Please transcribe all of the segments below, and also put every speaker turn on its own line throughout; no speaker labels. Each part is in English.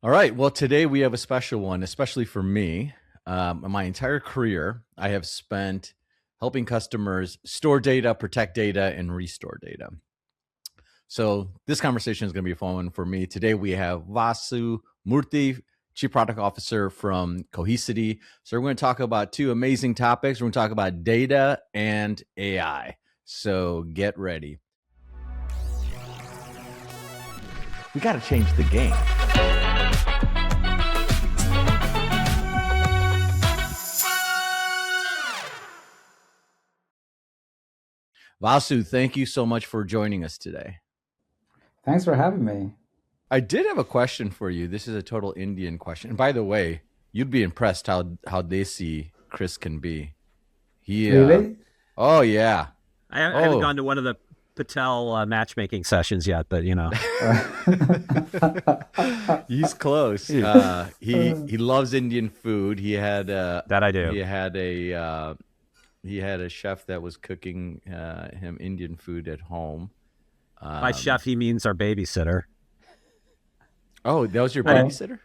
All right. Well, today we have a special one, especially for me. My entire career, I have spent helping customers store data, protect data, and restore data. So this conversation is going to be a fun one for me. Today we have Vasu Murthy, Chief Product Officer from Cohesity. So we're going to talk about two amazing topics. We're going to talk about data and AI. So get ready. We got to change the game. Vasu, thank you so much for joining us today.
Thanks for having me.
I did have a question for you. This is a total Indian question. And by the way, you'd be impressed how desi Chris can be.
Really?
Oh, yeah.
I haven't gone to one of the Patel matchmaking sessions yet, but
he's close. He loves Indian food. He had
that I do.
He had a chef that was cooking him Indian food at home.
By chef, he means our babysitter.
Oh, that was your babysitter?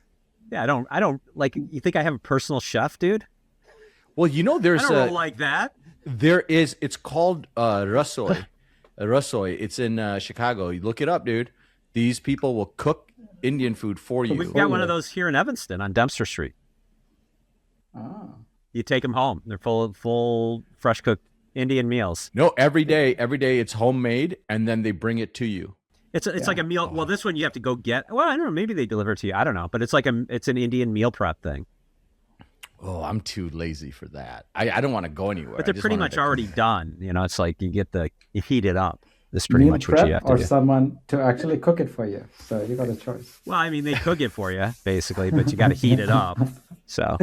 Yeah, I don't like. You think I have a personal chef, dude?
Well, there's
I don't roll like that.
There is. It's called Rasoi. Rasoi. It's in Chicago. You look it up, dude. These people will cook Indian food for you.
We've got one of those here in Evanston on Dempster Street.
Oh.
You take them home. They're full fresh cooked Indian meals.
No, every day it's homemade, and then they bring it to you.
It's like a meal. Well, this one you have to go get. Well, I don't know. Maybe they deliver it to you. I don't know. But it's an Indian meal prep thing.
Oh, I'm too lazy for that. I don't want to go anywhere.
But they're pretty much already done. It's like you heat it up. That's pretty much what you have to do.
Or someone to actually cook it for you. So you got a choice.
Well, I mean, they cook it for you, basically, but you got to heat it up. So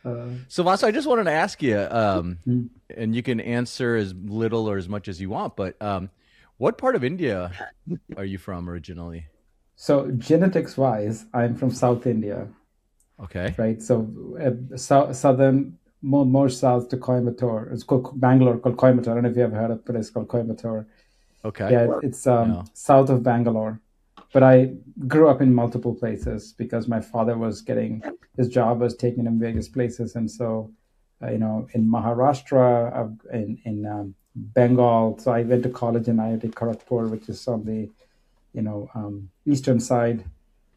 Vasu, I just wanted to ask you, and you can answer as little or as much as you want, but what part of India are you from originally?
So genetics-wise, I'm from South India.
Okay.
Right. So southern, more south to Coimbatore. It's called Bangalore, called Coimbatore. I don't know if you ever heard of a place called Coimbatore.
Okay.
Yeah, it's south of Bangalore. But I grew up in multiple places because my father his job was taking him various places. And so, in Maharashtra, in Bengal. So I went to college in IIT Kharagpur, which is on the, eastern side.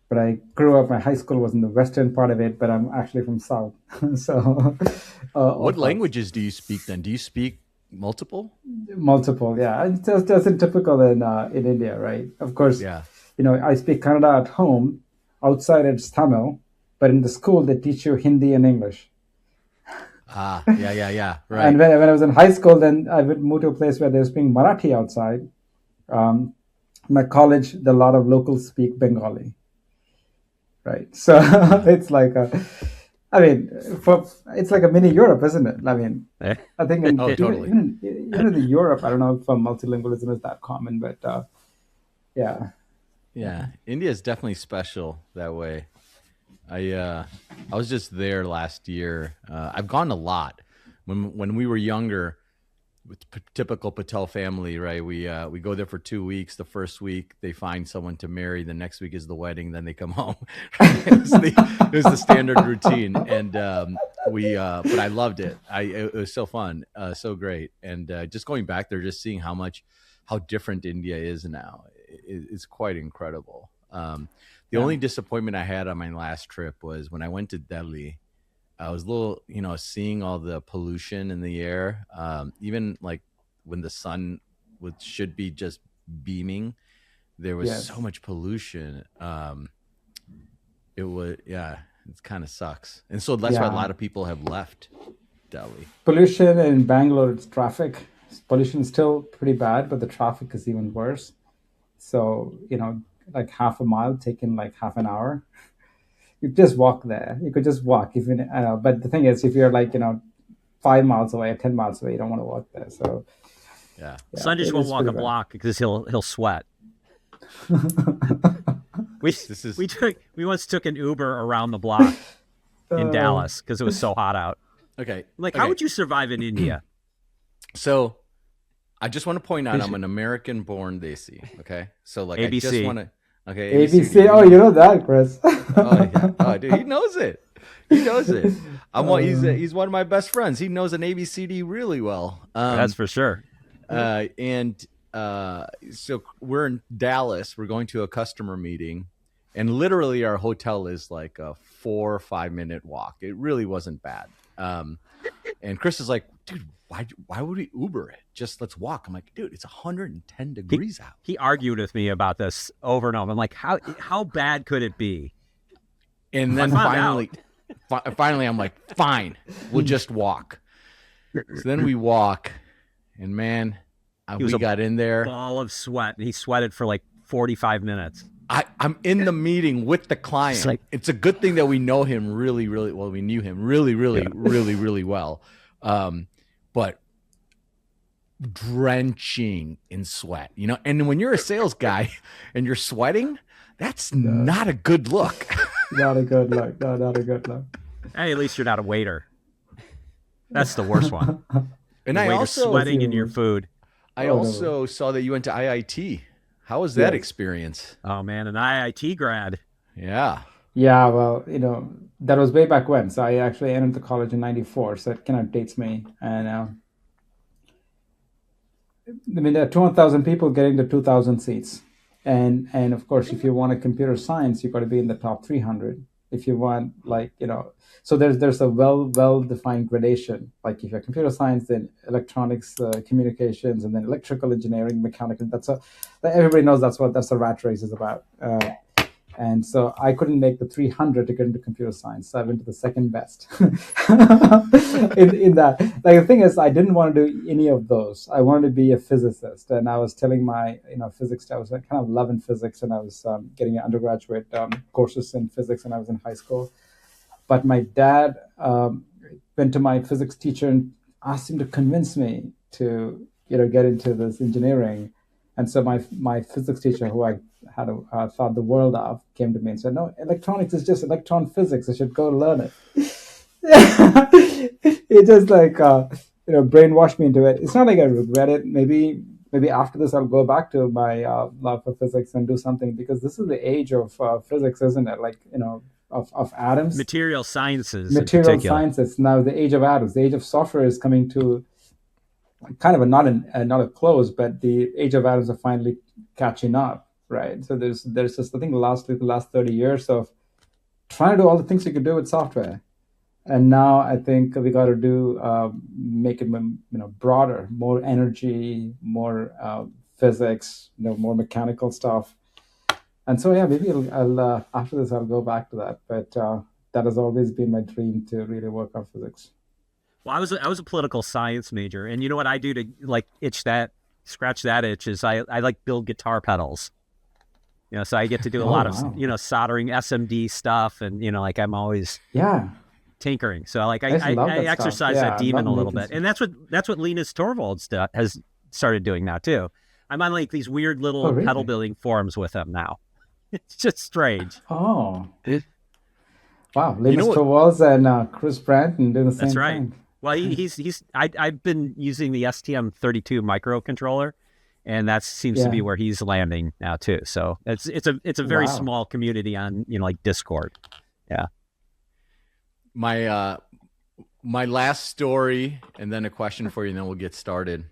But I grew up, my high school was in the western part of it, but I'm actually from South. So,
what languages do you speak then? Do you speak multiple?
Multiple, yeah. It's just typical in India, right? Of course,
yeah.
I speak Kannada at home. Outside it's Tamil, but in the school they teach you Hindi and English.
Yeah. Right.
And when I was in high school, then I would move to a place where they were speaking Marathi outside. My college, a lot of locals speak Bengali. Right. So it's like it's like a mini Europe, isn't it? I mean, I think
totally.
Even in Europe, I don't know if multilingualism is that common, but yeah.
Yeah, India is definitely special that way. I was just there last year. I've gone a lot. When we were younger, with typical Patel family, right? We go there for 2 weeks. The first week they find someone to marry. The next week is the wedding. Then they come home. It was the standard routine, and but I loved it. It was so fun, so great, and just going back there, just seeing how different India is now. It's quite incredible. The only disappointment I had on my last trip was when I went to Delhi. I was a little, seeing all the pollution in the air, even like when the sun should be just beaming, there was so much pollution. It kind of sucks. And so that's why a lot of people have left Delhi.
Pollution in Bangalore, it's traffic. Pollution is still pretty bad, but the traffic is even worse. So, like half a mile taking like half an hour. You just walk there. You could just walk. But the thing is, if you're like 5 miles away or 10 miles away, you don't want to walk there. So
yeah. Sandesh won't walk a block because he'll sweat. We once took an Uber around the block in Dallas because it was so hot out.
Okay.
How would you survive in India?
So I just want to point out I'm an American-born desi. Okay. So like
ABC.
Okay,
ABC.
ABCD.
Oh, you know that, Chris.
Oh yeah. Oh, dude, he knows it. He knows it. He's one of my best friends. He knows an ABCD really well.
That's for sure.
And so we're in Dallas. We're going to a customer meeting, and literally our hotel is like a 4 or 5 minute walk. It really wasn't bad. And Chris is like, dude, why would we Uber it? Just let's walk. I'm like, dude, it's 110 degrees out.
He argued with me about this over and over. I'm like, how bad could it be?
And then finally, I'm like, fine, we'll just walk. So then we walk, and man, we got in there.
Ball of sweat. And he sweated for like 45 minutes.
I'm in the meeting with the client. It's a good thing that we know him really, really well. We knew him really, really well. But drenching in sweat, you know, and when you're a sales guy and you're sweating, that's not a good look.
Not a good look. No, not a good look.
Hey, at least you're not a waiter. That's the worst one.
And I also
sweating in your food.
I also saw that you went to IIT. How was that experience?
Oh man, an IIT grad.
Yeah.
Yeah, well, you know, that was way back when. So I actually entered the college in '94, so it kind of dates me. And I mean, there are 200,000 people getting to 2,000 seats, and of course, if you want a computer science, you've got to be in the top 300. If you want, like, you know, so there's a well defined gradation. Like if you're computer science, then electronics, communications, and then electrical engineering, mechanical. Everybody knows that's what the rat race is about. And so I couldn't make the 300 to get into computer science. So I went to the second best in that. Like the thing is, I didn't want to do any of those. I wanted to be a physicist. And I was telling my, physics, I was kind of loving physics, and I was getting undergraduate courses in physics when I was in high school. But my dad went to my physics teacher and asked him to convince me to, get into this engineering. And so my physics teacher, who I had thought the world of, came to me and said, "No, electronics is just electron physics. I should go learn it." It just brainwashed me into it. It's not like I regret it. Maybe after this I'll go back to my love for physics and do something, because this is the age of physics, isn't it? Like, of atoms.
Material sciences.
Now the age of atoms. The age of software is coming to kind of not a close, but the age of atoms are finally catching up, right? So there's just, I think, the last 30 years of trying to do all the things you could do with software, and now I think we got to do make it broader, more energy, more physics, more mechanical stuff. And so maybe I'll after this I'll go back to that, but that has always been my dream, to really work on physics.
Well, I was a political science major, and you know what I do to scratch that itch is I like build guitar pedals. So I get to do a lot of soldering SMD stuff, and I'm always tinkering. So I exercise that demon a little bit, and that's what Linus Torvalds has started doing now too. I'm on like these weird little pedal building forums with him now. It's just strange.
Oh, wow! Linus Torvalds and Chris Brandt and doing the same thing.
That's right. Well, I've been using the STM32 microcontroller, and that seems to be where he's landing now too. So it's a very small community on like Discord. Yeah.
My last story, and then a question for you, and then we'll get started.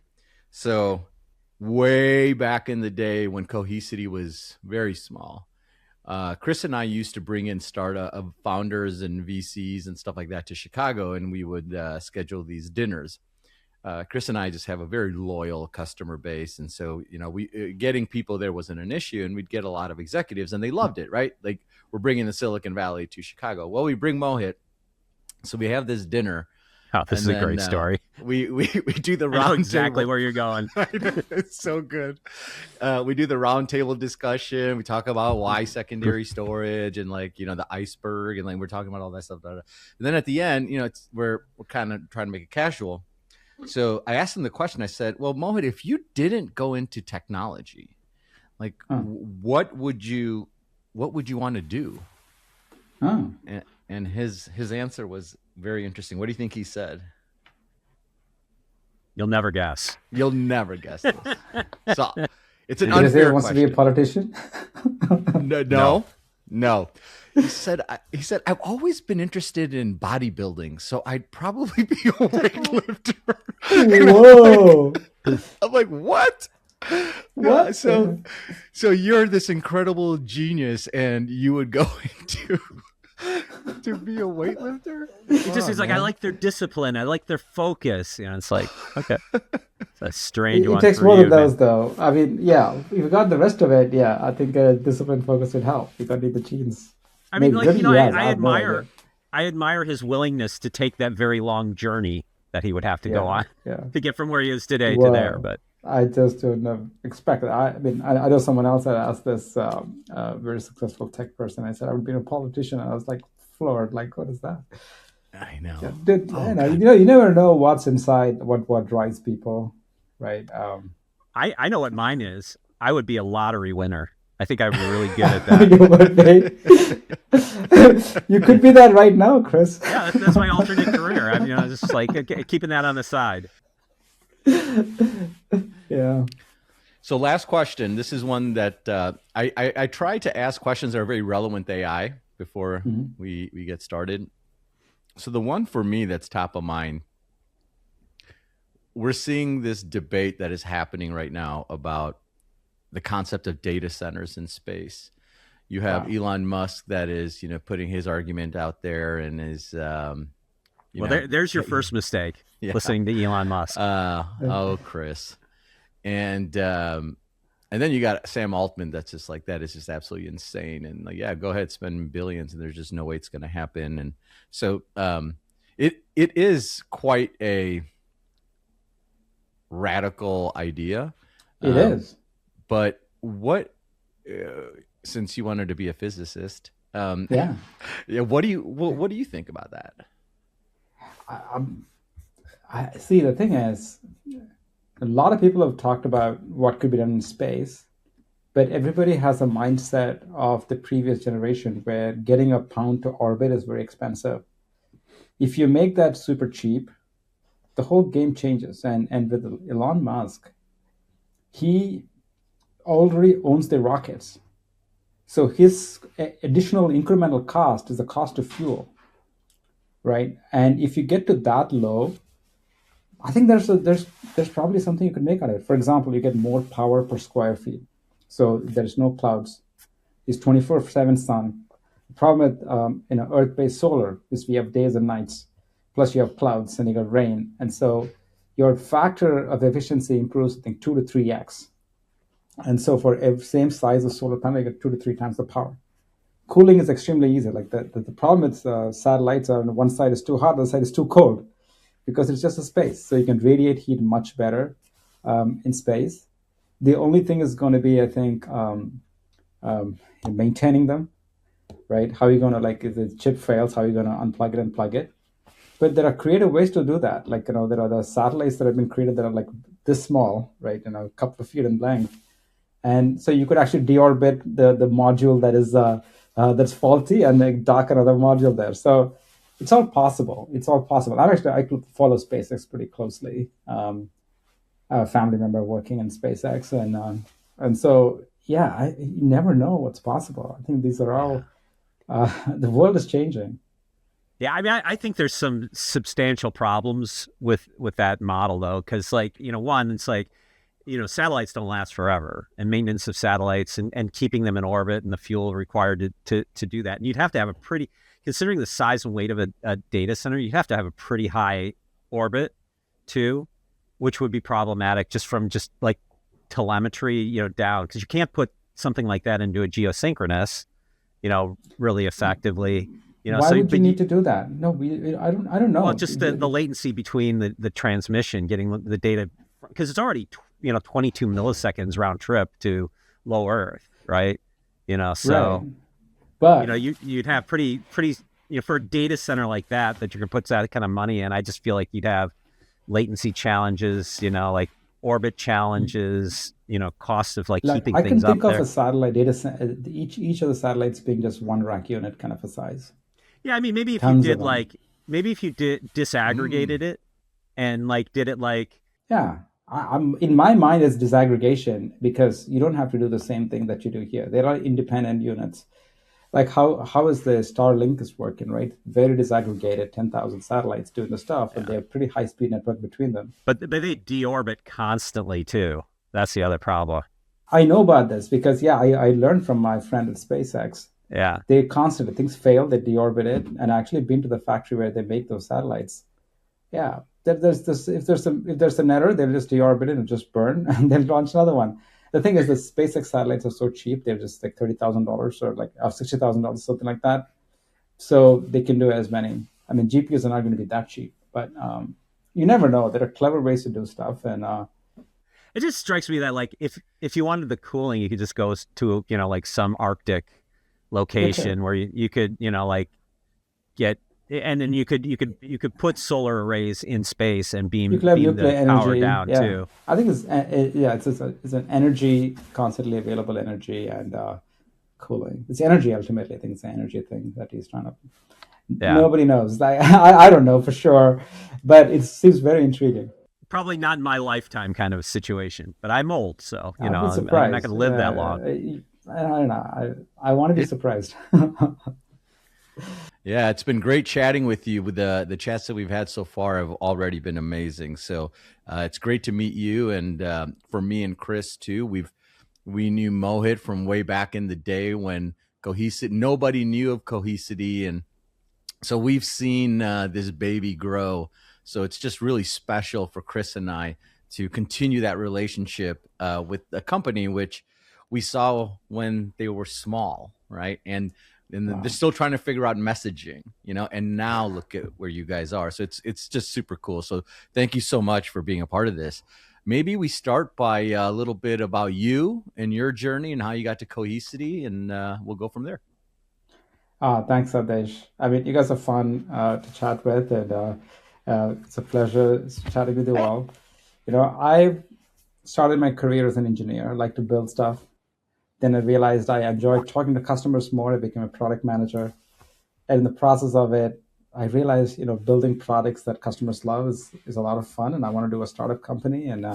So way back in the day when Cohesity was very small, Chris and I used to bring in startup founders and VCs and stuff like that to Chicago, and we would schedule these dinners. Chris and I just have a very loyal customer base, and so we getting people there wasn't an issue, and we'd get a lot of executives, and they loved it, right? Like, we're bringing the Silicon Valley to Chicago. Well, we bring Mohit, so we have this dinner.
Oh, this is a great story.
We do the round.
I know exactly where you're going.
It's so good. We do the round table discussion. We talk about why secondary storage, and the iceberg, and we're talking about all that stuff. And then at the end, we're kind of trying to make it casual. So I asked him the question. I said, "Well, Mohit, if you didn't go into technology, what would you want to do?"
Oh.
And his answer was very interesting. What do you think he said?
You'll never guess.
You'll never guess this. So It's an
Did he say he
unfair
wants to be a
question.
politician?
No,
No.
no, no. He said I've always been interested in bodybuilding, so I'd probably be a weightlifter. And
Whoa.
I'm like, what?
What?
So you're this incredible genius, and you would go into to be a weightlifter?
He just he's like, I like their discipline. I like their focus. It's like, okay, it's a strange
It
one
takes
for
more than
you, man.
those, though. I mean, yeah, if you got the rest of it, yeah, I think discipline focus would help. You got to need the genes.
I mean,
Maybe.
like,
Maybe he has. I
I
have no idea.
admire his willingness to take that very long journey that he would have to go
Yeah,
on
yeah.
to get from where he is today to there.
Well,
But
I just don't know, expect it. I mean, I know someone else had asked this very successful tech person. I said I would be a politician. I was like floored. Like, what is that?
I know.
Yeah, dude,
Oh
you
God.
know, you never know what's inside, what drives people, right?
I know what mine is. I would be a lottery winner. I think I'm really good at that.
You would be. You could be that right now, Chris.
Yeah, that's my alternate career. I mean, just like keeping that on the side.
Yeah.
So last question. This is one that I try to ask questions that are very relevant to AI before we get started. So the one for me that's top of mind, we're seeing this debate that is happening right now about the concept of data centers in space. You have Elon Musk that is, putting his argument out there and is,
there's your first mistake.
Yeah.
Listening to Elon Musk.
Chris, and then you got Sam Altman. That's just like, that is just absolutely insane. And like, yeah, go ahead, spend billions, and there's just no way it's going to happen. And so, it is quite a radical idea.
It is.
But since you wanted to be a physicist,
yeah,
what do you think about that?
I see. The thing is, a lot of people have talked about what could be done in space, but everybody has a mindset of the previous generation where getting a pound to orbit is very expensive. If you make that super cheap, the whole game changes. And with Elon Musk, he already owns the rockets. So his additional incremental cost is the cost of fuel, right? And if you get to that low, I think there's probably something you could make out of it. For example, you get more power per square feet. So there's no clouds. It's 24/7 sun. The problem with Earth-based solar is we have days and nights, plus you have clouds and you got rain, and so your factor of efficiency improves, I think, 2 to 3x. And so for every same size of solar panel, you get 2 to 3 times the power. Cooling is extremely easy. Like the problem with satellites are on one side is too hot, the other side is too cold, because it's just a space. So you can radiate heat much better in space. The only thing is going to be, I think, maintaining them, right? How are you going to, like, if the chip fails, how are you going to unplug it and plug it? But there are creative ways to do that. Like, there are the satellites that have been created that are like this small, right? A couple of feet in length. And so you could actually deorbit the module that is that's faulty and then dock another module there. So it's all possible. It's all possible. I could follow SpaceX pretty closely. I have a family member working in SpaceX, and so yeah, you never know what's possible. I think these are all the world is changing.
Yeah, I mean, I think there's some substantial problems with that model, though, because, like, one, it's like, satellites don't last forever, and maintenance of satellites and keeping them in orbit and the fuel required to do that. And you'd have to have considering the size and weight of a data center, you'd have to have a pretty high orbit too, which would be problematic just from like telemetry, down, because you can't put something like that into a geosynchronous, really effectively.
Why would you need to do that? No, I don't know.
Well, just the latency between the transmission, getting the data, because it's already 22 milliseconds round trip to low Earth, right? So,
right. But
you'd have pretty for a data center like that you're gonna put that kind of money in. I just feel like you'd have latency challenges, like orbit challenges, costs of like keeping
I
things
can think
up
of
there.
a satellite data center, each of the satellites being just one rack unit kind of a size.
Yeah, I mean, maybe if
Tons
you
of them.
disaggregated it and like did it like,
Yeah. I'm in my mind it's disaggregation because you don't have to do the same thing that you do here. There are independent units. Like how is the Starlink is working, right? Very disaggregated, 10,000 satellites doing the stuff, and
Yeah.
they have pretty high speed network between them.
But they deorbit constantly too. That's the other problem.
I know about this because yeah, I learned from my friend at SpaceX.
Yeah.
They constantly things fail, they deorbit it, and I actually been to the factory where they make those satellites. Yeah, there's this. If there's an error, they'll just deorbit it and just burn, and then launch another one. The thing is, the SpaceX satellites are so cheap; they're just like $30,000 or like $60,000, something like that. So they can do as many. I mean, GPUs are not going to be that cheap, but you never know. There are clever ways to do stuff, and
It just strikes me that like if you wanted the cooling, you could just go to like some Arctic
you could
location where you could like get, and then you could put solar arrays in space and
you
beam
could have
beam
nuclear
the power
energy.
down
Yeah,
too.
I think yeah, it's an energy, constantly available energy, and cooling. It's energy ultimately. I think it's an energy thing that he's trying to.
Yeah.
Nobody knows. Like I don't know for sure, but it seems very intriguing.
Probably not in my lifetime kind of situation, but I'm old, so
I've been
I'm not going
surprised.
to live that long.
I don't know. I want to be
It,
surprised.
yeah, it's been great chatting with you. With the chats that we've had so far have already been amazing. So it's great to meet you, and for me and Chris too. We knew Mohit from way back in the day when Cohesity nobody knew of Cohesity, and so we've seen this baby grow. So it's just really special for Chris and I to continue that relationship with a company which we saw when they were small, right? And they're
Wow.
still trying to figure out messaging, and now look at where you guys are. So it's just super cool. So thank you so much for being a part of this. Maybe we start by a little bit about you and your journey and how you got to Cohesity, and we'll go from there.
Thanks, Sandesh. I mean, you guys are fun to chat with, and it's a pleasure chatting with you all. I started my career as an engineer. I like to build stuff. Then I realized I enjoyed talking to customers more. I became a product manager. And in the process of it, I realized, building products that customers love is a lot of fun. And I want to do a startup company and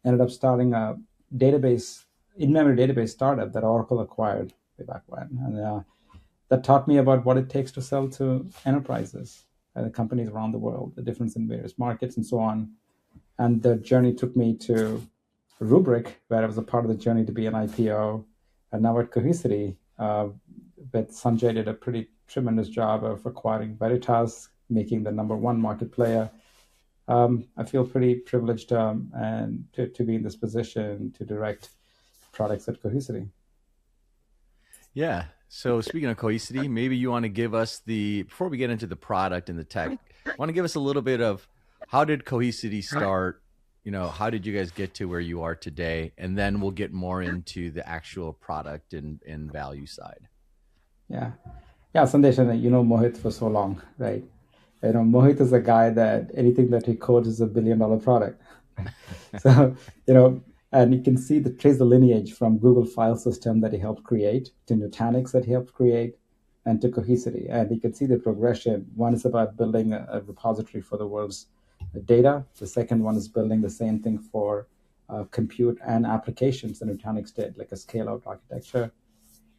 ended up starting a database, in-memory database startup that Oracle acquired way back when. And that taught me about what it takes to sell to enterprises and companies around the world, the difference in various markets and so on. And the journey took me to Rubrik, where I was a part of the journey to be an IPO, and now at Cohesity, but Sanjay did a pretty tremendous job of acquiring Veritas, making the number one market player. I feel pretty privileged and to be in this position to direct products at Cohesity.
Yeah. So speaking of Cohesity, maybe you want to give us before we get into the product and the tech, want to give us a little bit of how did Cohesity start? How did you guys get to where you are today? And then we'll get more into the actual product and value side.
Yeah. Yeah, Sandesh, and you know Mohit for so long, right? Mohit is a guy that anything that he codes is $1 billion product. So, and you can trace the lineage from Google file system that he helped create to Nutanix that he helped create and to Cohesity. And you can see the progression. One is about building a repository for the world's data. The second one is building the same thing for compute and applications that Nutanix did, like a scale-out architecture.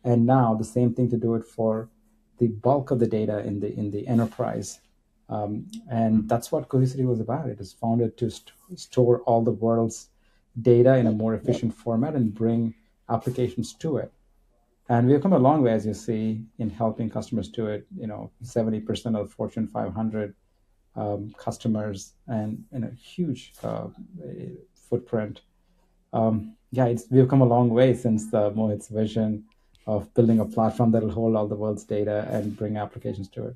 And now the same thing to do it for the bulk of the data in the enterprise. And that's what Cohesity was about. It was founded to store all the world's data in a more efficient format and bring applications to it. And we've come a long way, as you see, in helping customers do it. 70% of the Fortune 500 customers and in a huge footprint. Yeah, we've come a long way since Mohit's vision of building a platform that will hold all the world's data and bring applications to it.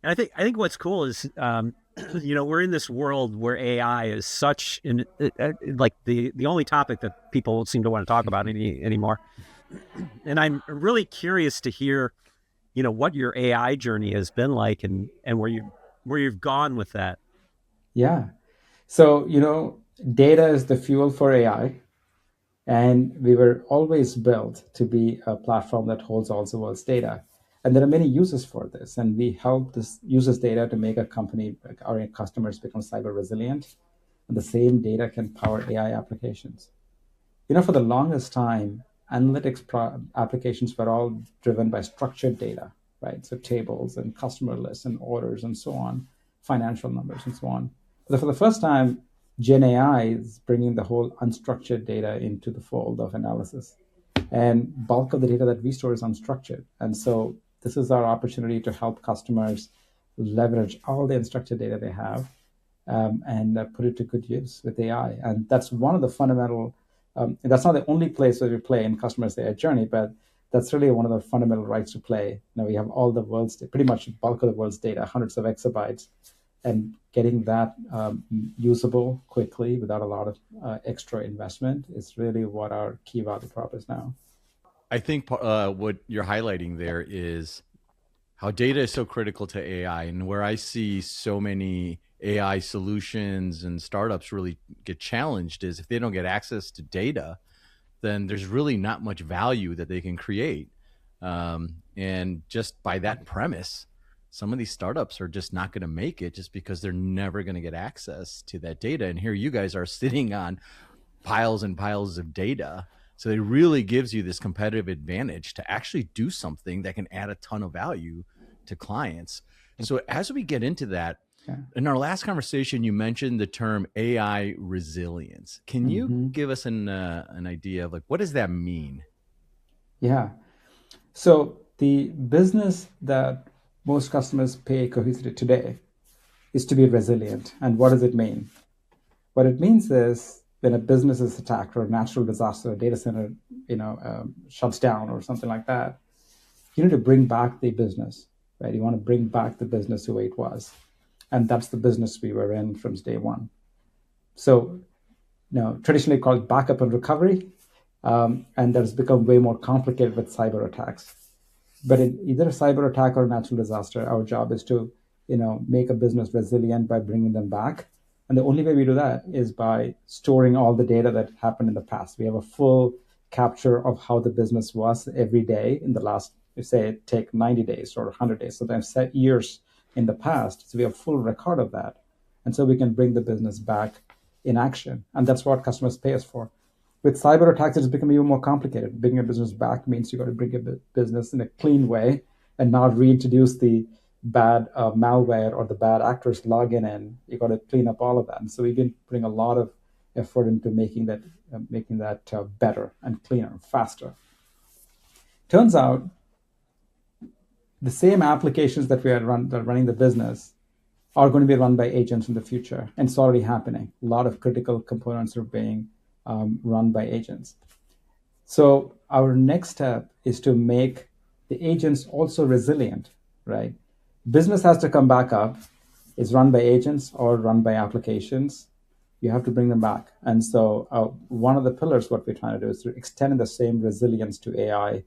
And I think what's cool is, we're in this world where AI is such like the only topic that people seem to want to talk about anymore. And I'm really curious to hear, what your AI journey has been like and where you've gone with that.
Yeah. So, data is the fuel for AI. And we were always built to be a platform that holds all the world's data. And there are many uses for this. And we help this users data to make a company, like our customers, become cyber resilient. and the same data can power AI applications. For the longest time, applications were all driven by structured data, right? So tables and customer lists and orders and so on, financial numbers and so on. But for the first time, Gen AI is bringing the whole unstructured data into the fold of analysis. And bulk of the data that we store is unstructured. And so this is our opportunity to help customers leverage all the unstructured data they have, and put it to good use with AI. And that's one of the fundamental, that's not the only place where we play in customers' AI journey, but that's really one of the fundamental rights to play. We have all the world's, pretty much bulk of the world's data, hundreds of exabytes, and getting that usable quickly without a lot of extra investment is really what our key value prop is now.
I think what you're highlighting there is how data is so critical to AI, and where I see so many AI solutions and startups really get challenged is if they don't get access to data, then there's really not much value that they can create. And just by that premise, some of these startups are just not going to make it just because they're never going to get access to that data. And here you guys are sitting on piles and piles of data. So it really gives you this competitive advantage to actually do something that can add a ton of value to clients. So as we get into that, in our last conversation, you mentioned the term AI resilience. Can you give us an idea of like, what does that mean?
Yeah. So the business that most customers pay Cohesity today is to be resilient. And what does it mean? What it means is when a business is attacked or a natural disaster, a data center, shuts down or something like that, you need to bring back the business, right? You want to bring back the business the way it was. And that's the business we were in from day one. So, traditionally called backup and recovery, and that has become way more complicated with cyber attacks. But in either a cyber attack or a natural disaster, our job is to, make a business resilient by bringing them back. And the only way we do that is by storing all the data that happened in the past. We have a full capture of how the business was every day in the last, say, take 90 days or 100 days. So that's years in the past. So we have a full record of that. And so we can bring the business back in action. And that's what customers pay us for. With cyber attacks, it's become even more complicated. Bringing a business back means you got to bring a business in a clean way and not reintroduce the bad malware or the bad actors login in. You got to clean up all of that. And so we've been putting a lot of effort into making that better and cleaner, faster. Turns out the same applications that that are running the business are going to be run by agents in the future, and it's already happening. A lot of critical components are being run by agents. So our next step is to make the agents also resilient, right? Business has to come back up. It's run by agents or run by applications. You have to bring them back. And so one of the pillars, what we're trying to do is to extend the same resilience to AI,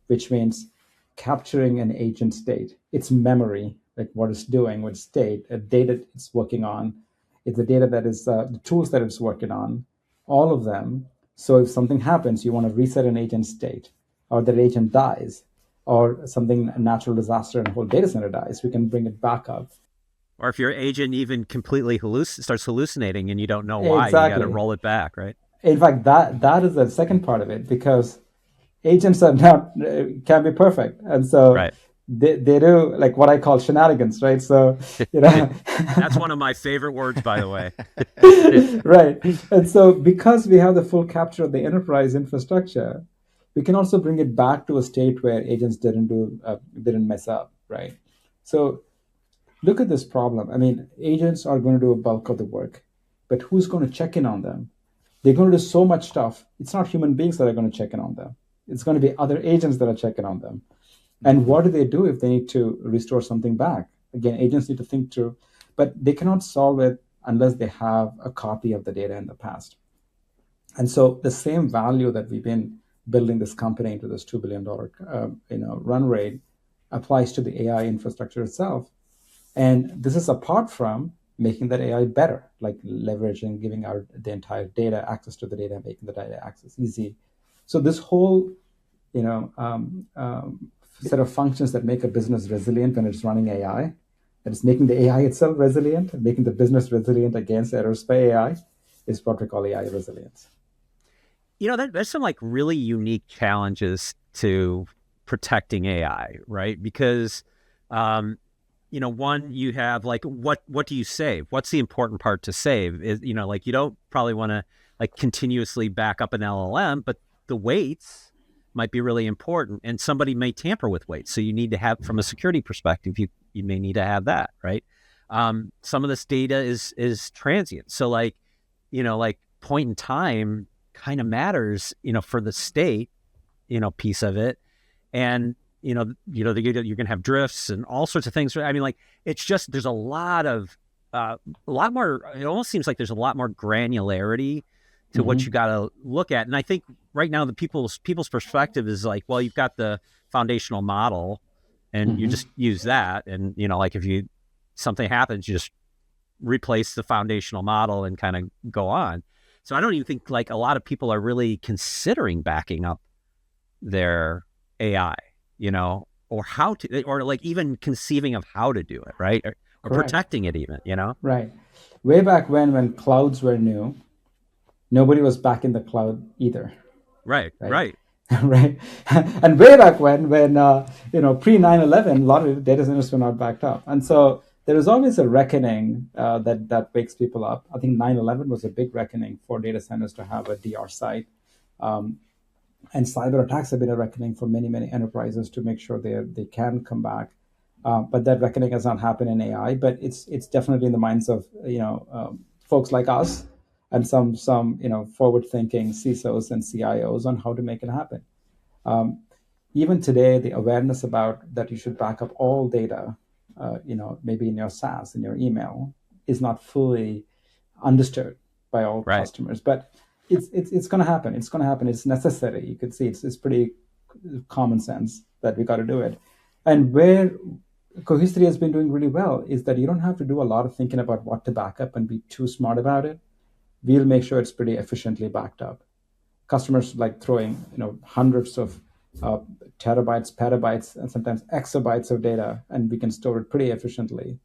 which means capturing an agent state, its memory, like what it's doing, what state, data it's working on, it's the data that is the tools that it's working on, all of them. So if something happens, you want to reset an agent state, or the agent dies, or something, a natural disaster and the whole data center dies, we can bring it back up.
Or if your agent even completely starts hallucinating and you don't know why, exactly. You got to roll it back, right?
In fact, that is the second part of it, because agents are can be perfect, and so
right.
they do like what I call shenanigans, right? So
that's one of my favorite words, by the way.
Right, and so because we have the full capture of the enterprise infrastructure, we can also bring it back to a state where agents didn't mess up, right? So look at this problem. I mean, agents are going to do a bulk of the work, but who's going to check in on them? They're going to do so much stuff. It's not human beings that are going to check in on them. It's going to be other agents that are checking on them. And what do they do if they need to restore something back? Again, agents need to think through, but they cannot solve it unless they have a copy of the data in the past. And so the same value that we've been building this company into this $2 billion run rate applies to the AI infrastructure itself. And this is apart from making that AI better, like leveraging, giving the entire data, access to the data, making the data access easy. So this whole, set of functions that make a business resilient when it's running AI that is making the AI itself resilient and making the business resilient against errors by AI, is what we call AI resilience.
There's some like really unique challenges to protecting AI, right? Because, one, you have like, what do you save? What's the important part to save? Is, like you don't probably want to like continuously back up an LLM, but the weights might be really important, and somebody may tamper with weights. So you need to have, from a security perspective, you may need to have that, right? Some of this data is transient. So like, like point in time kind of matters, for the state, piece of it. And, you're going to have drifts and all sorts of things. I mean, like, it's just, there's a lot more, it almost seems like there's a lot more granularity to what you got to look at. And I think right now the people's perspective is like, well, you've got the foundational model and you just use that. And, like if something happens, you just replace the foundational model and kind of go on. So I don't even think like a lot of people are really considering backing up their AI, or how to, or like even conceiving of how to do it, right? Or protecting it even,
Right. Way back when clouds were new, nobody was backing the cloud either.
Right.
Right. And way back when pre 9/11, a lot of data centers were not backed up. And so there is always a reckoning that wakes people up. I think 9/11 was a big reckoning for data centers to have a DR site. And cyber attacks have been a reckoning for many, many enterprises to make sure they can come back. But that reckoning has not happened in AI, but it's definitely in the minds of folks like us and some forward-thinking CISOs and CIOs on how to make it happen. Even today, the awareness about that you should back up all data, maybe in your SaaS, in your email, is not fully understood by all customers. But it's going to happen. It's going to happen. It's necessary. You could see it's pretty common sense that we got to do it. And where Cohesity has been doing really well is that you don't have to do a lot of thinking about what to back up and be too smart about it. We'll make sure it's pretty efficiently backed up. Customers like throwing hundreds of terabytes, petabytes, and sometimes exabytes of data, and we can store it pretty efficiently.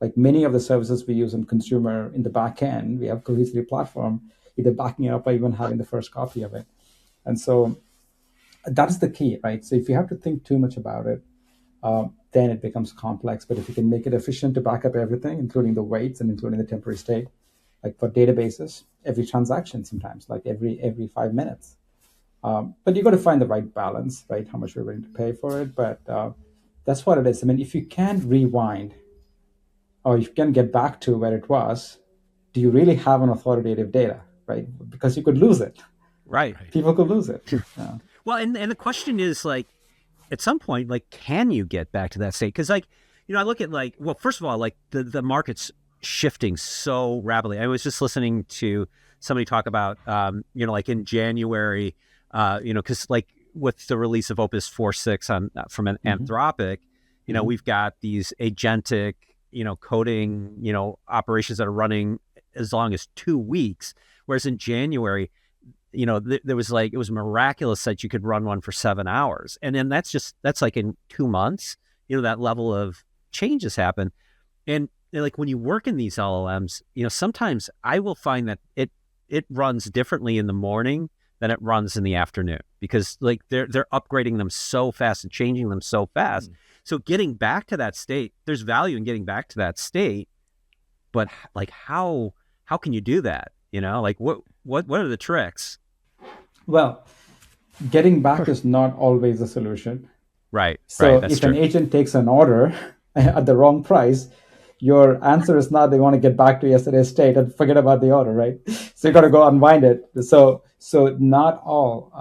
Like many of the services we use in consumer in the back end, we have Cohesity platform, either backing it up or even having the first copy of it. And so that's the key, right? So if you have to think too much about it, then it becomes complex. But if you can make it efficient to back up everything, including the weights and including the temporary state, like for databases, every transaction sometimes, like every 5 minutes. But you got to find the right balance, right? How much we're willing to pay for it. But that's what it is. I mean, if you can rewind or you can get back to where it was, do you really have an authoritative data, right? Because you could lose it.
Right.
People could lose it. Yeah.
Well, and the question is like, at some point, like, can you get back to that state? Because like, I look at like, well, first of all, like the market's shifting so rapidly. I was just listening to somebody talk about, like in January, because like with the release of Opus 4.6 from an Anthropic, we've got these agentic, coding, operations that are running as long as 2 weeks. Whereas in January, there was like, it was miraculous that you could run one for 7 hours. And then that's like in 2 months, that level of changes happen. And like when you work in these LLMs, sometimes I will find that it runs differently in the morning than it runs in the afternoon, because like they're upgrading them so fast and changing them so fast. So getting back to that state, there's value in getting back to that state, but like how can you do that? Like what are the tricks?
Well, getting back is not always a solution.
Right.
So
that's
if
true.
an agent takes an order at the wrong price, your answer is not they want to get back to yesterday's state and forget about the order, right? So you got to go unwind it. So not all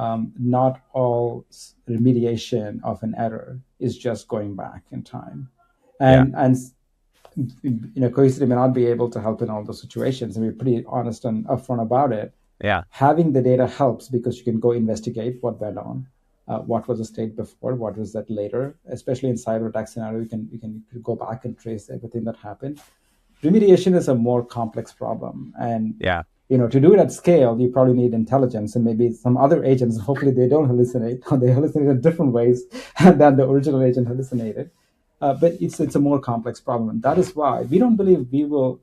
remediation of an error is just going back in time, and Cohesity may not be able to help in all those situations, and we're pretty honest and upfront about it.
Yeah,
having the data helps because you can go investigate what went on. What was the state before? What was that later? Especially in cyber attack scenario, you can go back and trace everything that happened. Remediation is a more complex problem, and to do it at scale, you probably need intelligence and maybe some other agents. Hopefully, they don't hallucinate, or they hallucinate in different ways than the original agent hallucinated. but it's a more complex problem, and that is why we don't believe we will,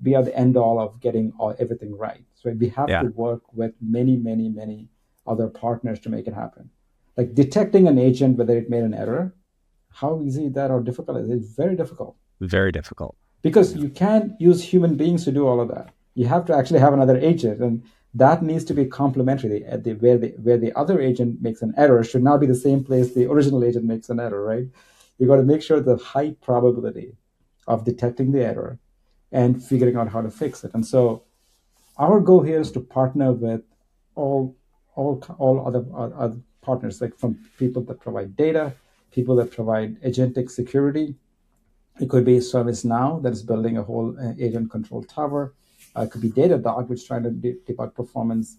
be at the end all of getting everything right. So we have to
Yeah.
work with many, many, many other partners to make it happen. Like detecting an agent whether it made an error, how easy that or difficult is it? It's very difficult
Very difficult.
because
Yeah.
you can't use human beings to do all of that. You have to actually have another agent, and that needs to be complementary. Where the other agent makes an error should not be the same place the original agent makes an error, right? You got to make sure the high probability of detecting the error and figuring out how to fix it. And so our goal here is to partner with all all other partners, like from people that provide data, people that provide agentic security. It could be ServiceNow that is building a whole agent control tower. It could be Datadog, which is trying to debug performance,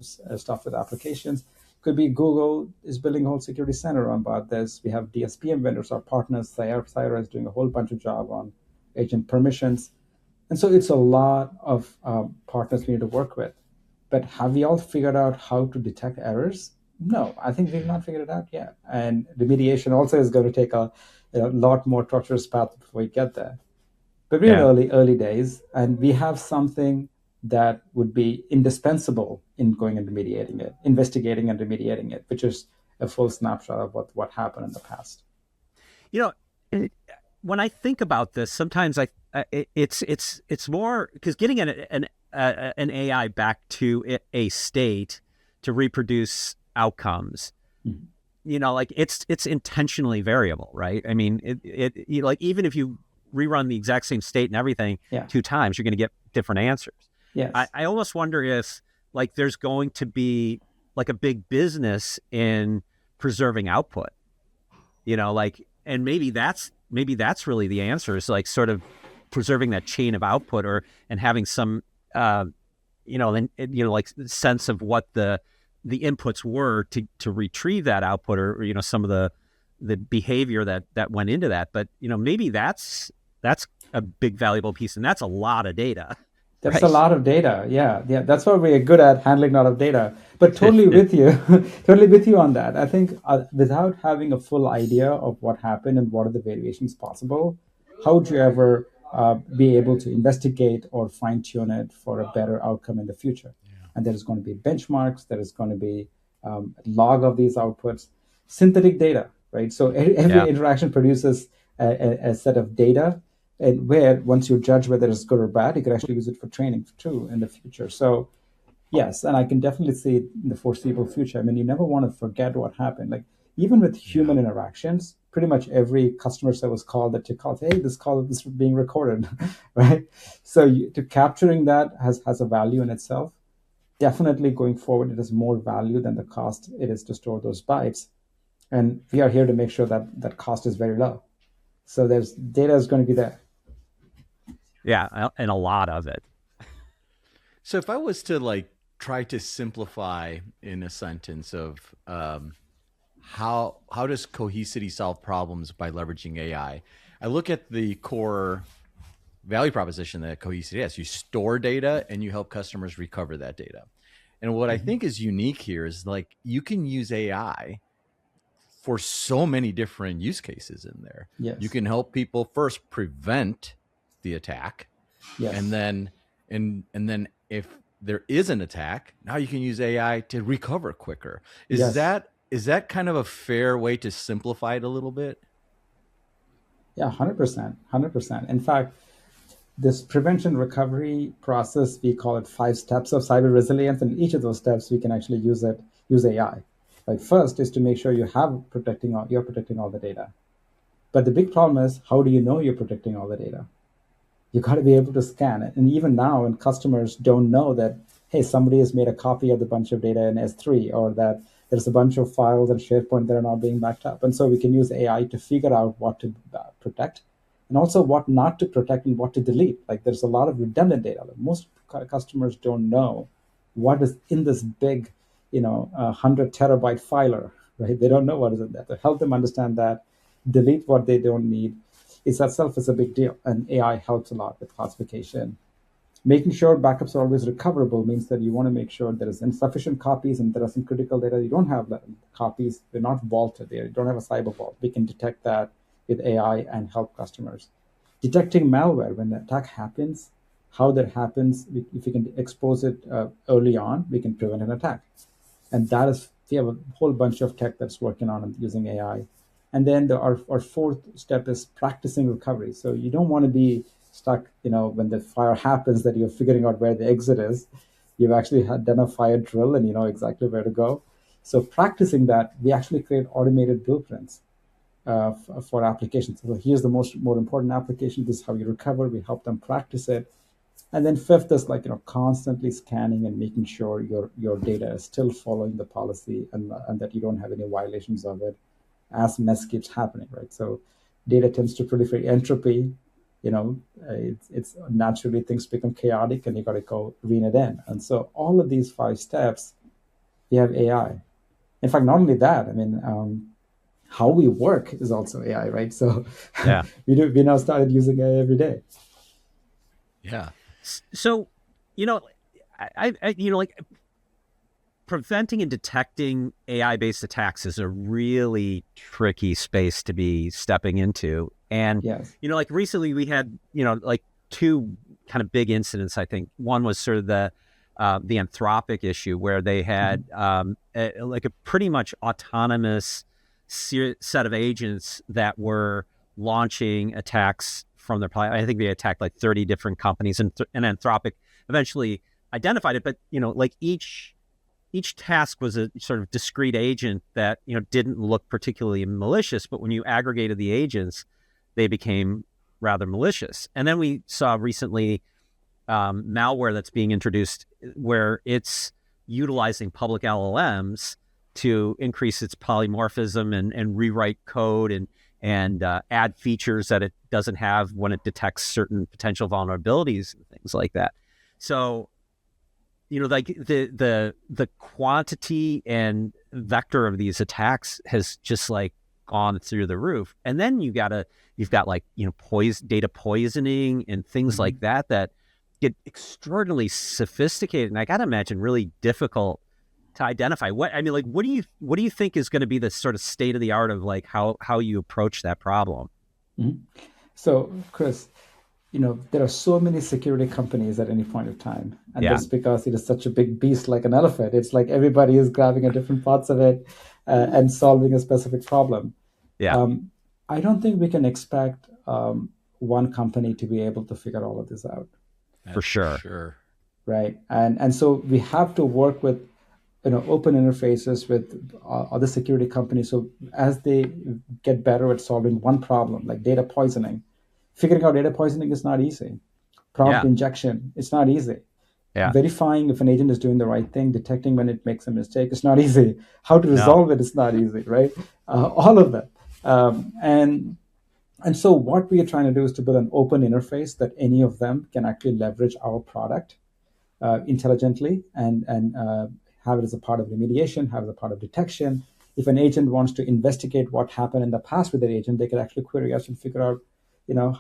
stuff with applications. It could be Google is building a whole security center on about this. We have DSPM vendors, our partners. Cyra is doing a whole bunch of job on agent permissions. And so it's a lot of partners we need to work with. But have we all figured out how to detect errors? No, I think we've not figured it out yet. And remediation also is going to take a lot more torturous path before we get there. But we're in
Yeah.
early days, and we have something that would be indispensable in going and remediating it, investigating and remediating it, which is a full snapshot of what happened in the past.
When I think about this, sometimes it's more because getting an AI back to a state to reproduce outcomes, like it's intentionally variable, right? I mean, like even if you rerun the exact same state and everything 2 times, you're going to get different answers.
Yes.
I almost wonder if like there's going to be like a big business in preserving output, and maybe that's really the answer, is like sort of preserving that chain of output and having some like sense of what the inputs were to retrieve that output, or some of the behavior that went into that. But maybe that's a big valuable piece, and that's a lot of data.
That's
Right.
a lot of data. Yeah. That's what we're good at, handling a lot of data. But totally with you, totally with you on that. I think without having a full idea of what happened and what are the variations possible, how would you ever be able to investigate or fine tune it for a better outcome in the future? And there's going to be benchmarks. There is going to be log of these outputs, synthetic data, right? So every interaction produces a set of data, and where once you judge whether it's good or bad, you can actually use it for training too in the future. So yes, and I can definitely see it in the foreseeable future. I mean, you never want to forget what happened. Like even with human interactions, pretty much every customer service call that you call, hey, this call is being recorded, right? So to capturing that has a value in itself. Definitely going forward, it has more value than the cost it is to store those bytes. And we are here to make sure that that cost is very low. So there's data is going to be there.
Yeah, and a lot of it.
So if I was to like try to simplify in a sentence of how does Cohesity solve problems by leveraging AI? I look at the core value proposition that Cohesity has. You store data and you help customers recover that data. And what I think is unique here is like you can use AI for so many different use cases in there.
Yes.
You can help people first prevent the attack.
Yes.
And then if there is an attack, now you can use AI to recover quicker. Is that kind of a fair way to simplify it a little bit?
Yeah, 100%. 100%. In fact, this prevention recovery process, we call it 5 steps of cyber resilience. And each of those steps, we can actually use AI. Like first is to make sure you're protecting all the data. But the big problem is, how do you know you're protecting all the data? You got to be able to scan it. And even now, when customers don't know that, hey, somebody has made a copy of the bunch of data in S3, or that there's a bunch of files in SharePoint that are not being backed up. And so we can use AI to figure out what to protect, and also what not to protect and what to delete. Like there's a lot of redundant data. Like most customers don't know what is in this big, 100 terabyte filer, right? They don't know what is in there. To help them understand that, delete what they don't need, itself is a big deal. And AI helps a lot with classification Making sure backups are always recoverable means that you want to make sure there is insufficient copies and there are some critical data you don't have copies. They're not vaulted there. You don't have a cyber vault. We can detect that with AI and help customers. Detecting malware when the attack happens, how that happens, if we can expose it early on, we can prevent an attack. And that is, we have a whole bunch of tech that's working on using AI. And then our fourth step is practicing recovery. So you don't want to be stuck, when the fire happens, that you're figuring out where the exit is. You've actually done a fire drill and you know exactly where to go. So practicing that, we actually create automated blueprints for applications. So here's the more important application. This is how you recover. We help them practice it. And then fifth is constantly scanning and making sure your data is still following the policy and that you don't have any violations of it as mess keeps happening, right? So data tends to proliferate entropy. It's naturally things become chaotic and you got to go rein it in. And so all of these 5 steps, we have AI. In fact, not only that, how we work is also AI, right? So
yeah,
we now started using AI every day.
Yeah.
So, I like preventing and detecting AI-based attacks is a really tricky space to be stepping into. And,
yes.
Like recently we had, like 2 kind of big incidents, I think. One was sort of the Anthropic issue where they had like a pretty much autonomous set of agents that were launching attacks from their platform. I think they attacked like 30 different companies, and Anthropic eventually identified it. But like each task was a sort of discrete agent that didn't look particularly malicious, but when you aggregated the agents, they became rather malicious. And then we saw recently malware that's being introduced where it's utilizing public LLMs to increase its polymorphism and rewrite code and add features that it doesn't have when it detects certain potential vulnerabilities and things like that. So, like the quantity and vector of these attacks has just like gone through the roof. And then you've got like, data poisoning and things like that get extraordinarily sophisticated. And I got to imagine really difficult to identify. What do you think is going to be the sort of state of the art of like how you approach that problem?
Mm-hmm. So, Chris, there are so many security companies at any point of time, and that's because it is such a big beast, like an elephant. It's like everybody is grabbing at different parts of it and solving a specific problem.
Yeah.
I don't think we can expect one company to be able to figure all of this out.
For sure.
Right, and so we have to work with open interfaces with other security companies. So as they get better at solving one problem, like data poisoning, figuring out data poisoning is not easy. Prompt injection, it's not easy. Verifying if an agent is doing the right thing, detecting when it makes a mistake, it's not easy. How to resolve it is not easy, right? All of that. And so what we are trying to do is to build an open interface that any of them can actually leverage our product intelligently and have it as a part of remediation, have it as a part of detection. If an agent wants to investigate what happened in the past with their agent, they can actually query us and figure out,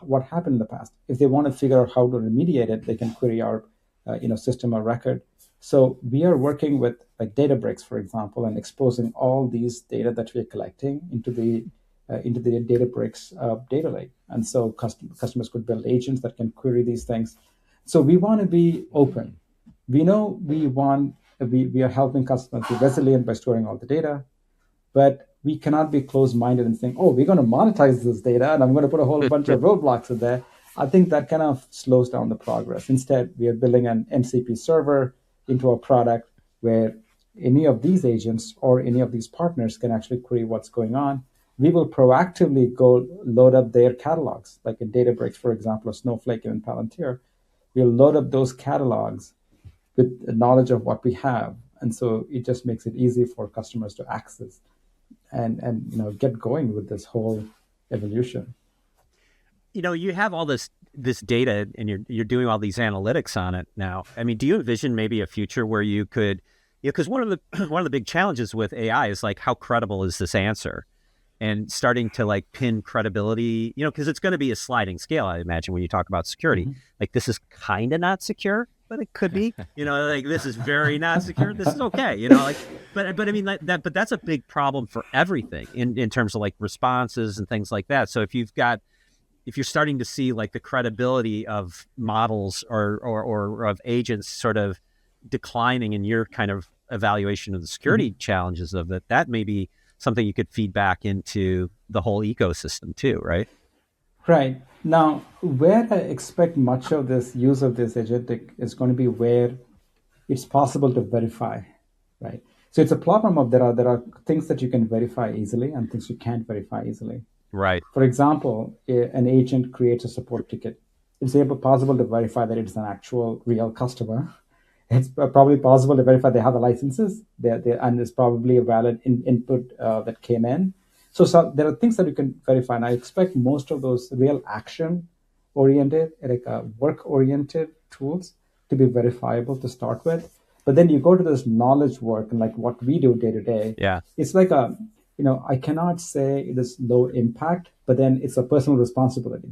what happened in the past. If they want to figure out how to remediate it, they can query our, system or record. So we are working with like Databricks, for example, and exposing all these data that we're collecting into the Databricks data lake. And so customers could build agents that can query these things. So we want to be open. We know we are helping customers be resilient by storing all the data, but we cannot be closed-minded and saying, we're going to monetize this data and I'm going to put a whole bunch of roadblocks in there. I think that kind of slows down the progress. Instead, we are building an MCP server into our product where any of these agents or any of these partners can actually query what's going on. We will proactively go load up their catalogs, like in Databricks, for example, or Snowflake and Palantir. We'll load up those catalogs with knowledge of what we have. And so it just makes it easy for customers to access and get going with this whole evolution.
You have all this data and you're doing all these analytics on it now. I mean, do you envision maybe a future where you could, because one of the big challenges with AI is like, how credible is this answer? and starting to like pin credibility, because it's going to be a sliding scale, I imagine, when you talk about security. Like, this is kind of not secure, but it could be, like, this is very not secure. This is okay, like, but I mean but that's a big problem for everything in terms of like responses and things like that. So if you're starting to see like the credibility of models or of agents sort of declining in your kind of evaluation of the security challenges of it, that may be something you could feed back into the whole ecosystem too, right?
Right. Now, where I expect much of this use of this agentic is going to be where it's possible to verify, right? So it's a problem of there are things that you can verify easily and things you can't verify easily.
Right.
For example, an agent creates a support ticket. It's possible to verify that it's an actual real customer. It's probably possible to verify they have the licenses, and it's probably a valid input that came in. So there are things that you can verify, and I expect most of those real action-oriented, like work-oriented tools to be verifiable to start with. But then you go to this knowledge work and like what we do day to day.
Yeah.
It's like I cannot say it is low impact, but then it's a personal responsibility.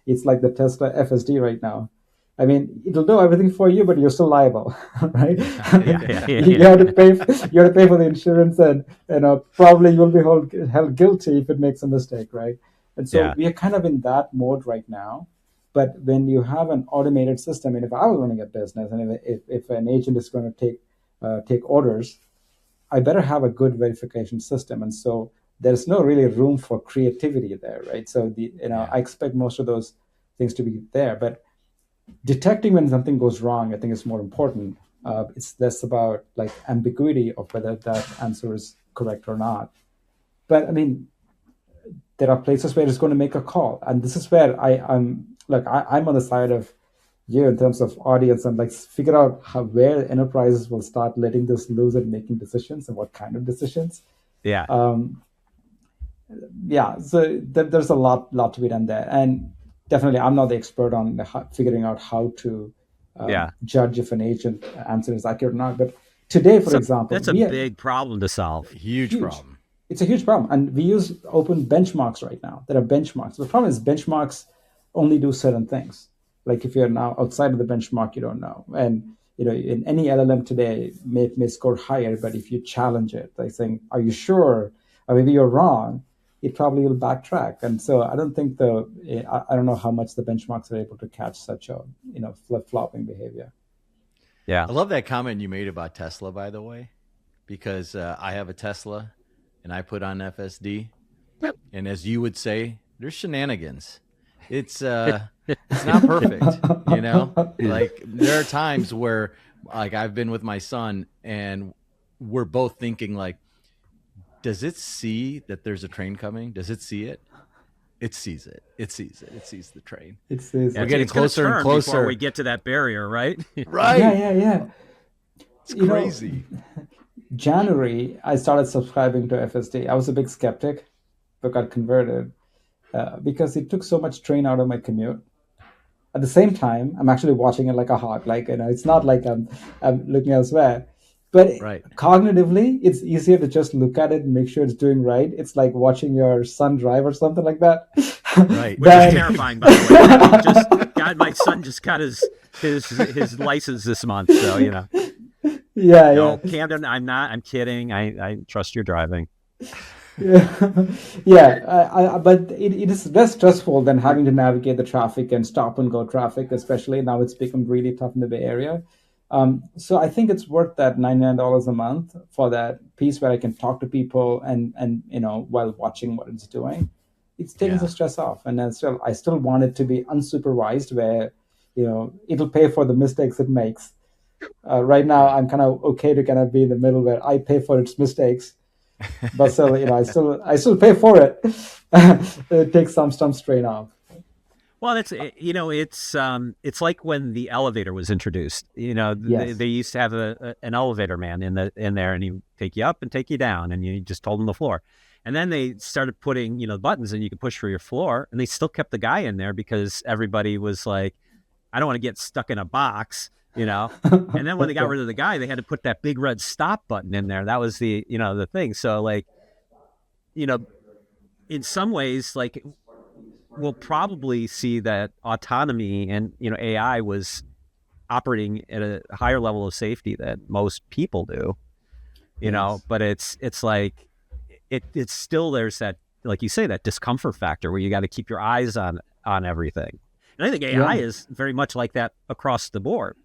It's like the Tesla FSD right now. I mean, it'll do everything for you, but you're still liable, right? You have to pay. You have to pay for the insurance, and probably you'll be held guilty if it makes a mistake, right? And so we are kind of in that mode right now. But when you have an automated system, and if I was running a business, and if an agent is going to take orders, I better have a good verification system. And so there's no really room for creativity there, right? So I expect most of those things to be there, but detecting when something goes wrong, I think, is more important. It's less about like ambiguity of whether that answer is correct or not. But I mean, there are places where it's going to make a call, and this is where I'm on the side of you in terms of audience, and like figure out where enterprises will start letting this loose and making decisions, and what kind of decisions.
Yeah.
So there's a lot to be done there, and definitely I'm not the expert on figuring out how to judge if an agent answer is accurate or not. But today, for example,
that's a big problem to solve.
Huge problem.
It's a huge problem, and we use open benchmarks right now. There are benchmarks. The problem is benchmarks only do certain things. Like if you're now outside of the benchmark, you don't know. And in any LLM today may score higher, but if you challenge it, like saying, "Are you sure?" or maybe you're wrong, it probably will backtrack. And so I don't think I don't know how much the benchmarks are able to catch such a flip-flopping behavior.
Yeah,
I love that comment you made about Tesla, by the way, because I have a Tesla, and I put on FSD, and as you would say, there's shenanigans. It's not perfect, Like there are times where, like, I've been with my son, and we're both thinking like, does it see that there's a train coming? Does it see it? It sees it. It sees it. It sees the train.
It sees.
We're getting closer and closer
before we get to that barrier, right?
Right.
Yeah.
It's crazy.
January, I started subscribing to FSD. I was a big skeptic, but got converted because it took so much train out of my commute. At the same time, I'm actually watching it like a hawk. Like, it's not like I'm looking elsewhere. But cognitively, it's easier to just look at it and make sure it's doing right. It's like watching your son drive or something like that.
Right. Which is terrifying, by the way. My son just got his license this month, so
Yeah.
Camden, I'm kidding. I trust your driving.
But it is less stressful than having to navigate the traffic and stop and go traffic, especially now it's become really tough in the Bay Area. So I think it's worth that $99 a month for that piece where I can talk to people and while watching what it's doing. It's taking the stress off, and I still want it to be unsupervised, where it'll pay for the mistakes it makes. Right now, I'm kind of okay to kind of be in the middle where I pay for its mistakes, but still, I still pay for it. It takes some strain off.
Well, it's like when the elevator was introduced. They used to have an elevator man in there, and he'd take you up and take you down, and you just told him the floor. And then they started putting buttons, and you could push for your floor, and they still kept the guy in there because everybody was like, I don't want to get stuck in a box. And then when they got rid of the guy, they had to put that big red stop button in there. That was the thing. So like, in some ways, like we'll probably see that autonomy and AI was operating at a higher level of safety than most people do.
Yes.
But it's like it's still, there's that, like you say, that discomfort factor where you got to keep your eyes on everything. And I think AI
Yeah.
is very much like that across the board.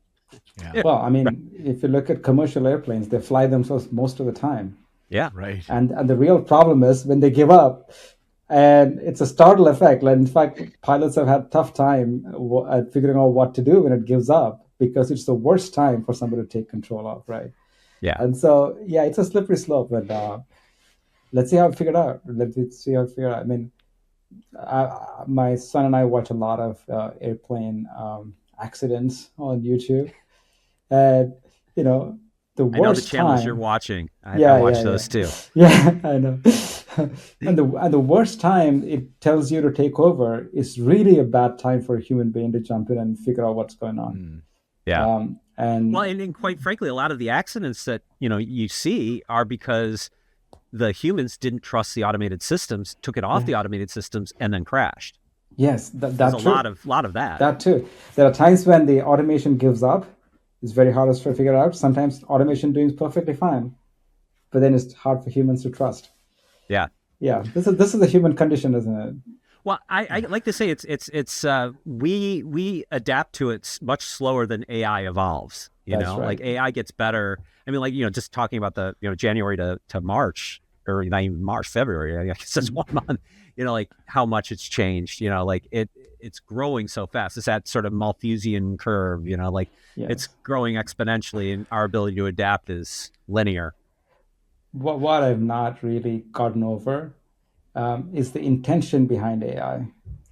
Yeah.
Well, I mean, if you look at commercial airplanes, they fly themselves most of the time.
Yeah.
Right.
And the real problem is when they give up, and it's a startle effect. Like, in fact, pilots have had tough time at figuring out what to do when it gives up, because it's the worst time for somebody to take control of, right?
Yeah.
And so, yeah, it's a slippery slope. And let's see how it figured out. Let's see how it figured out. I mean, my son and I watch a lot of airplane accidents on YouTube, and you know, the
I know the
worst
channels you're
time.
watching. I
Yeah,
watch
yeah,
those
yeah,
too.
yeah. I know. And the worst time it tells you to take over is really a bad time for a human being to jump in and figure out what's going on.
Yeah. Well,
And
and quite frankly, a lot of the accidents that you see are because the humans didn't trust the automated systems, took it off
yeah,
the automated systems, and then crashed.
yes,
There's
that
a
too.
lot of that.
That too. There are times when the automation gives up. It's very hard to figure out. Sometimes automation doing perfectly fine, but then it's hard for humans to trust.
Yeah.
Yeah, this is the human condition, isn't it?
Well, I like to say it's we adapt to it much slower than AI evolves.
That's right.
Like AI gets better. I mean, like just talking about the January to March, or not even March, February. I guess that's 1 month. Like how much it's changed. Like it's growing so fast. It's that sort of Malthusian curve. Like it's
Yes.
growing exponentially, and our ability to adapt is linear.
What I've not really gotten over is the intention behind AI,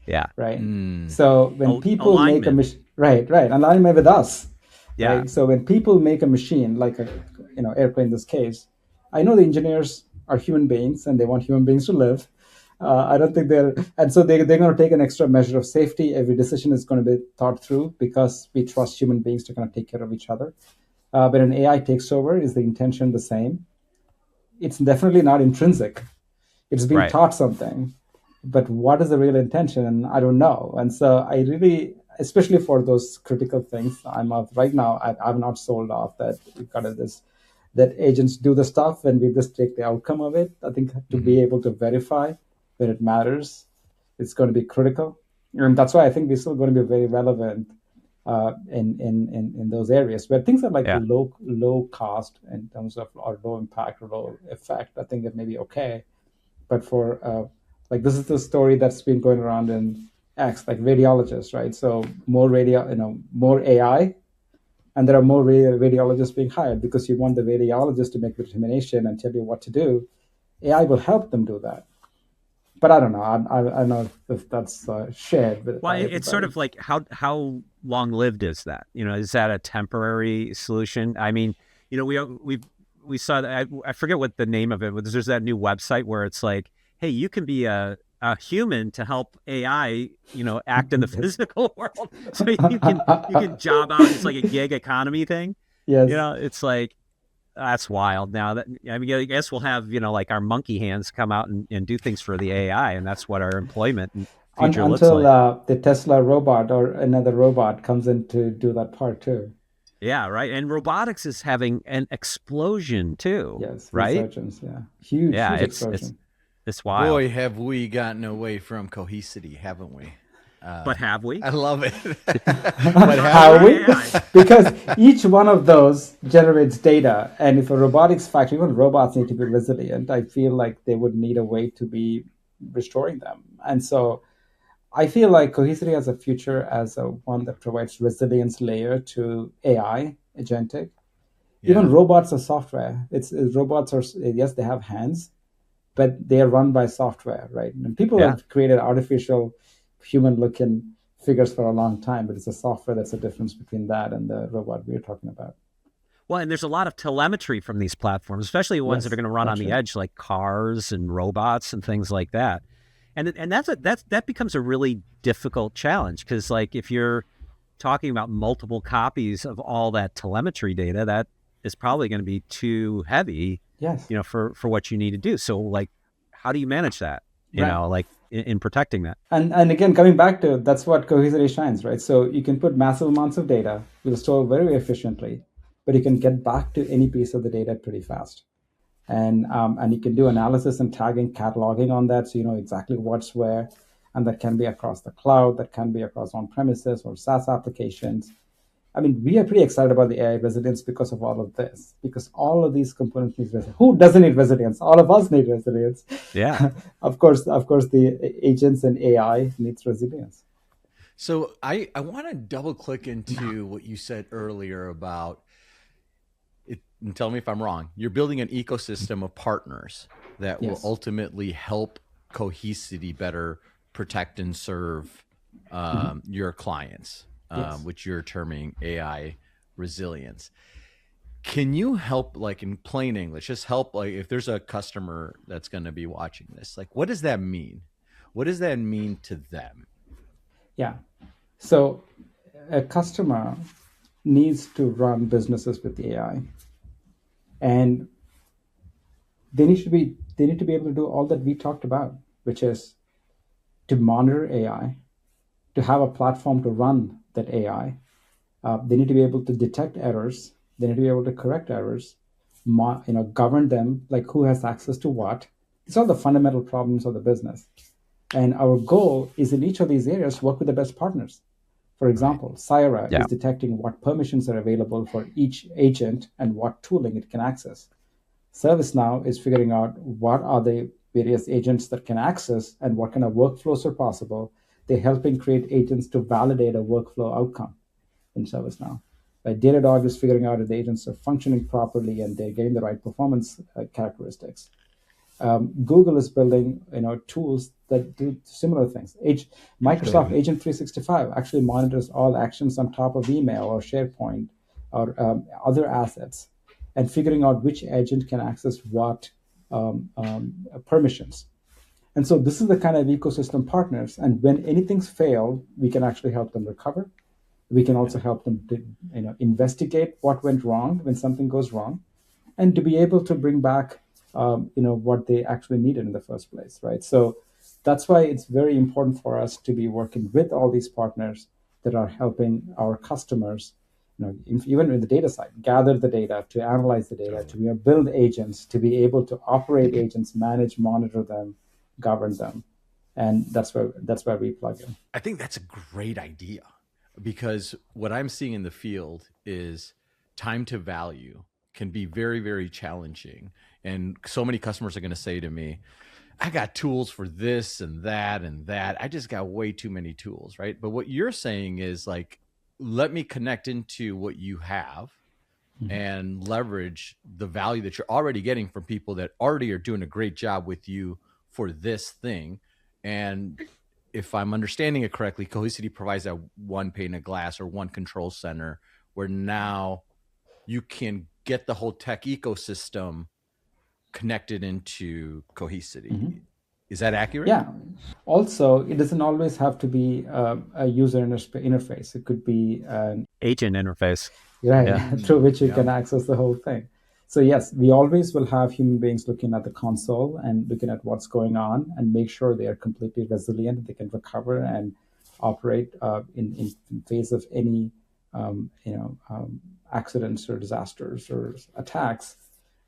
Yeah.
right? So when people make a
Alignment.
machine, right, alignment with us,
Yeah.
right? So when people make a machine like a airplane in this case, I know the engineers are human beings and they want human beings to live. I don't think and so they're going to take an extra measure of safety. Every decision is going to be thought through because we trust human beings to kind of take care of each other. But an AI takes over, is the intention the same? It's definitely not intrinsic. It's being
Right.
taught something, but what is the real intention? I don't know. And so I really, especially for those critical things, I'm of right now. I'm not sold off that we've got this, that agents do the stuff and we just take the outcome of it. I think to be able to verify that it matters, it's going to be critical, and that's why I think we're still going to be very relevant in those areas where things are like
Yeah.
low cost in terms of, or low impact or low effect. I think it may be okay, but for like, this is the story that's been going around in X, like radiologists, right? So more AI, and there are more radiologists being hired because you want the radiologist to make the determination and tell you what to do. AI will help them do that, but I don't know. I don't know if that's shared with
Well,
by
it's sort
everybody.
of like how long lived is that? Is that a temporary solution? I mean, we saw that. I forget what the name of it was. There's that new website where it's like, hey, you can be a human to help AI, act in the
Yes.
physical world. So you can job out. It's like a gig economy thing.
Yes.
It's like, that's wild. Now that, I mean, I guess we'll have, like our monkey hands come out and do things for the AI, and that's what our employment and future looks
Until
like.
the Tesla robot or another robot comes in to do that part too.
Yeah, right. And robotics is having an explosion too,
Yes,
right?
resurgence. Yeah, huge,
Yeah,
huge
it's
explosion.
it's wild.
Boy, have we gotten away from Cohesity, haven't we?
But have we?
I love it.
We're
But
talking
have
How
about
we?
we?
AI.
Because each one of those generates data, and if a robotics factory, even robots need to be resilient. I feel like they would need a way to be restoring them, and so I feel like Cohesity has a future as a one that provides resilience layer to AI, agentic. Even
Yeah.
robots are software. Robots are, yes, they have hands, but they are run by software, right? And people
Yeah.
have created artificial human-looking figures for a long time, but it's the software that's the difference between that and the robot we're talking about.
Well, and there's a lot of telemetry from these platforms, especially the ones that are
Yes,
going to run on
that's
the
right.
edge, like cars and robots and things like that. And that becomes a really difficult challenge, because like if you're talking about multiple copies of all that telemetry data, that is probably going to be too heavy,
Yes.
for what you need to do. So like, how do you manage that?
Right.
like in protecting that.
And again, coming back to that's what Cohesity shines, right? So you can put massive amounts of data, you'll store very efficiently, but you can get back to any piece of the data pretty fast. And you can do analysis and tagging, cataloging on that, so you know exactly what's where, and that can be across the cloud, that can be across on-premises or SaaS applications. I mean, we are pretty excited about the AI resilience because of all of this, because all of these components need resilience. Who doesn't need resilience? All of us need resilience.
Yeah.
Of course, the agents and AI needs resilience.
So I want to double click into what you said earlier about it, and tell me if I'm wrong. You're building an ecosystem of partners that will
Yes.
ultimately help Cohesity better protect and serve your clients,
Yes.
which you're terming AI resilience. Can you help, like in plain English, just help, like if there's a customer that's going to be watching this, like what does that mean? What does that mean to them?
Yeah. So a customer needs to run businesses with AI, and they need to be able to do all that we talked about, which is to monitor AI, to have a platform to run that AI. They need to be able to detect errors. They need to be able to correct errors, govern them, like who has access to what. These are the fundamental problems of the business. And our goal is in each of these areas to work with the best partners. For
Right.
example, Syra
Yeah.
is detecting what permissions are available for each agent and what tooling it can access. ServiceNow is figuring out what are the various agents that can access and what kind of workflows are possible. They're helping create agents to validate a workflow outcome in ServiceNow. Datadog is figuring out if the agents are functioning properly and they're getting the right performance characteristics. Google is building tools that do similar things. Microsoft Agent 365 actually monitors all actions on top of email or SharePoint or other assets, and figuring out which agent can access what permissions. And so this is the kind of ecosystem partners. And when anything's failed, we can actually help them recover. We can also help them to investigate what went wrong when something goes wrong, and to be able to bring back what they actually needed in the first place, right? So that's why it's very important for us to be working with all these partners that are helping our customers, even in the data side, gather the data, to analyze the data, to build agents, to be able to operate agents, manage, monitor them, govern them, and that's where we plug in.
I think that's a great idea, because what I'm seeing in the field is time to value can be very, very challenging. And so many customers are going to say to me, I got tools for this and that and that. I just got way too many tools, right? But what you're saying is like, let me connect into what you have and leverage the value that you're already getting from people that already are doing a great job with you for this thing. And if I'm understanding it correctly, Cohesity provides that one pane of glass or one control center where now you can get the whole tech ecosystem connected into Cohesity. Is that accurate?
Yeah. Also, it doesn't always have to be a user interface. It could be an
Agent interface.
right
Yeah.
through which you can access the whole thing. So yes, we always will have human beings looking at the console and looking at what's going on and make sure they are completely resilient, they can recover and operate in face of any accidents or disasters or attacks.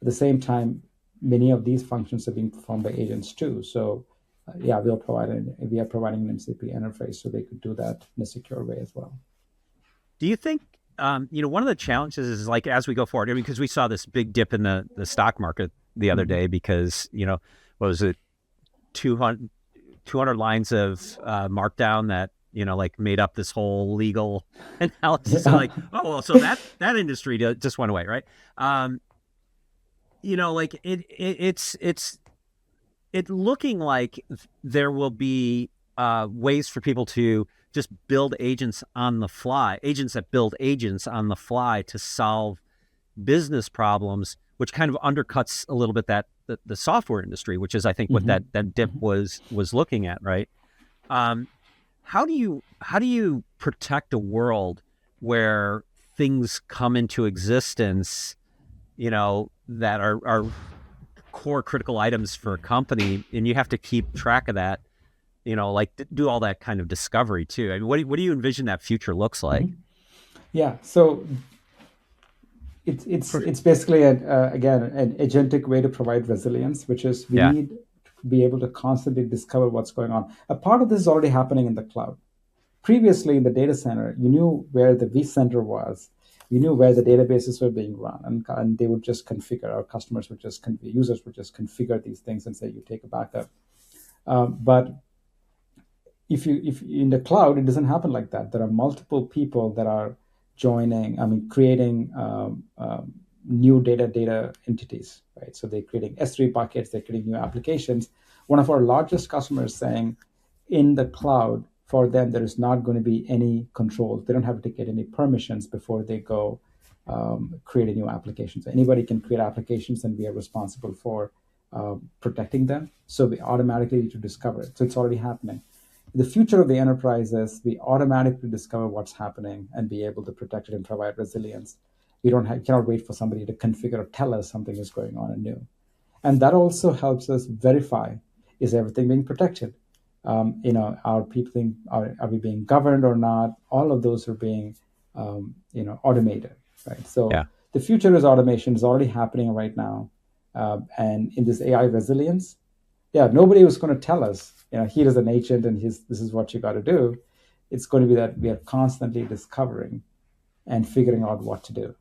At the same time, many of these functions are being performed by agents too. So we are providing an MCP interface so they could do that in a secure way as well.
Do you think, one of the challenges is like, as we go forward, I mean, because we saw this big dip in the stock market the other day because, what was it, 200 lines of markdown that, like made up this whole legal analysis. So like, oh, well, so that industry just went away, right? Like it's looking like there will be ways for people to just build agents on the fly, agents that build agents on the fly to solve business problems, which kind of undercuts a little bit that the software industry, which is, I think, what that dip was looking at, right? How do you protect a world where things come into existence, that are core critical items for a company, and you have to keep track of that, like do all that kind of discovery too. I mean, what do you envision that future looks like?
Yeah. So it's basically again an agentic way to provide resilience, which is we need to be able to constantly discover what's going on. A part of this is already happening in the cloud. Previously in the data center, you knew where the vCenter was, you knew where the databases were being run, and they would just configure. Our customers would just users would just configure these things and say you take a backup. But if in the cloud, it doesn't happen like that. There are multiple people that are creating new data entities, right? So they're creating S3 buckets, they're creating new applications. One of our largest customers saying in the cloud, for them, there is not going to be any controls. They don't have to get any permissions before they go create a new application. So anybody can create applications, and we are responsible for protecting them. So we automatically need to discover it. So it's already happening. The future of the enterprise is we automatically discover what's happening and be able to protect it and provide resilience. We cannot wait for somebody to configure or tell us something is going on anew. And that also helps us verify, is everything being protected? Are we being governed or not? All of those are being, automated, right? So the future is automation. Is already happening right now. And in this AI resilience, nobody was going to tell us, here is an agent and this is what you got to do. It's going to be that we are constantly discovering and figuring out what to do.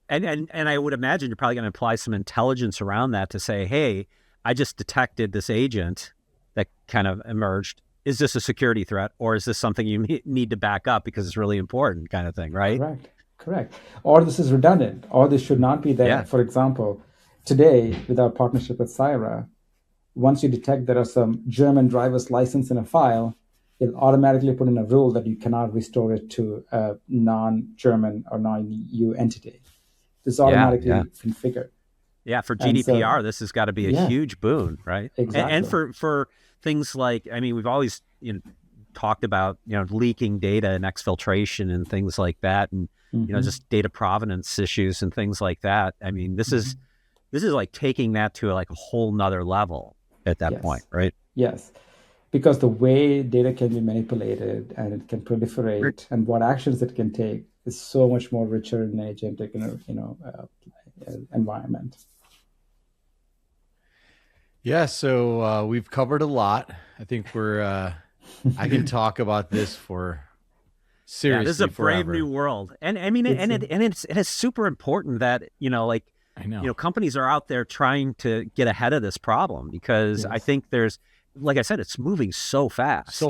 And I would imagine you're probably going to apply some intelligence around that to say, hey, I just detected this agent that kind of emerged. Is this a security threat, or is this something you need to back up because it's really important, kind of thing, right?
Correct. Or this is redundant, or this should not be there. Yeah. For example, today with our partnership with Syra, once you detect there are some German driver's license in a file, it'll automatically put in a rule that you cannot restore it to a non-German or non-EU entity. This is automatically configured.
Yeah, for GDPR, this has got to be a huge boon, right?
Exactly.
And for things like, we've always talked about leaking data and exfiltration and things like that, and just data provenance issues and things like that. This is like taking that to a whole nother level at that point, right?
Yes, because the way data can be manipulated and it can proliferate and what actions it can take is so much more richer in an agentic environment.
Yeah, so we've covered a lot. I think I can talk about this for seriously.
This is a
forever.
brave new world, and it's super important that
I know.
Companies are out there trying to get ahead of this problem because I think there's, like I said, it's moving so fast.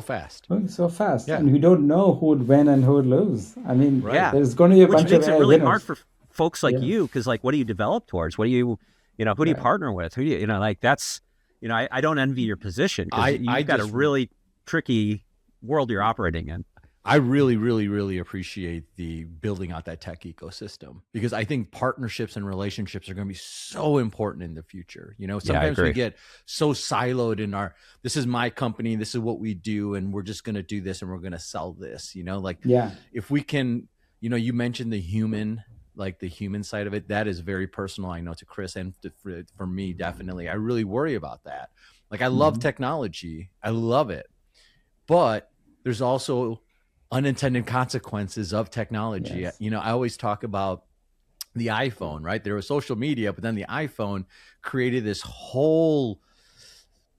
Moving so fast, and we don't know who would win and who would lose. There's going to be a bunch of
which makes it really
winners.
hard for folks like you, because what do you develop towards? What do you, who do you partner with? Who do you, that's, I don't envy your position because you've got a really tricky world you're operating in.
I really, really, really appreciate the building out that tech ecosystem, because I think partnerships and relationships are going to be so important in the future. Sometimes we get so siloed in this is my company, this is what we do, and we're just going to do this and we're going to sell this, if we can, you mentioned the human side of it, that is very personal. I know to Chris and for me, definitely, I really worry about that. I love technology. I love it, but there's also unintended consequences of technology.
Yes.
I always talk about the iPhone, right? There was social media, but then the iPhone created this whole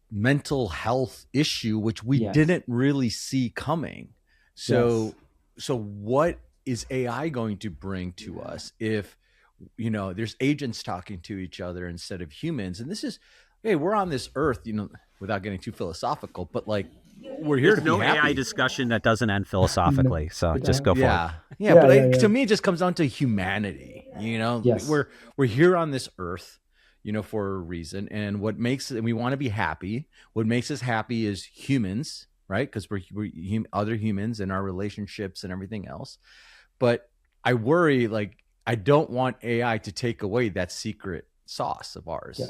mental health issue, which we didn't really see coming. So what is AI going to bring to us if, there's agents talking to each other instead of humans? And this is, hey, we're on this earth, without getting too philosophical, but we're here to be happy.
AI discussion that doesn't end philosophically, so just go for it.
Yeah, to me, it just comes down to humanity. We're here on this earth, for a reason, and we want to be happy. What makes us happy is humans, right? Because we're other humans in our relationships and everything else. But I worry, I don't want AI to take away that secret sauce of ours.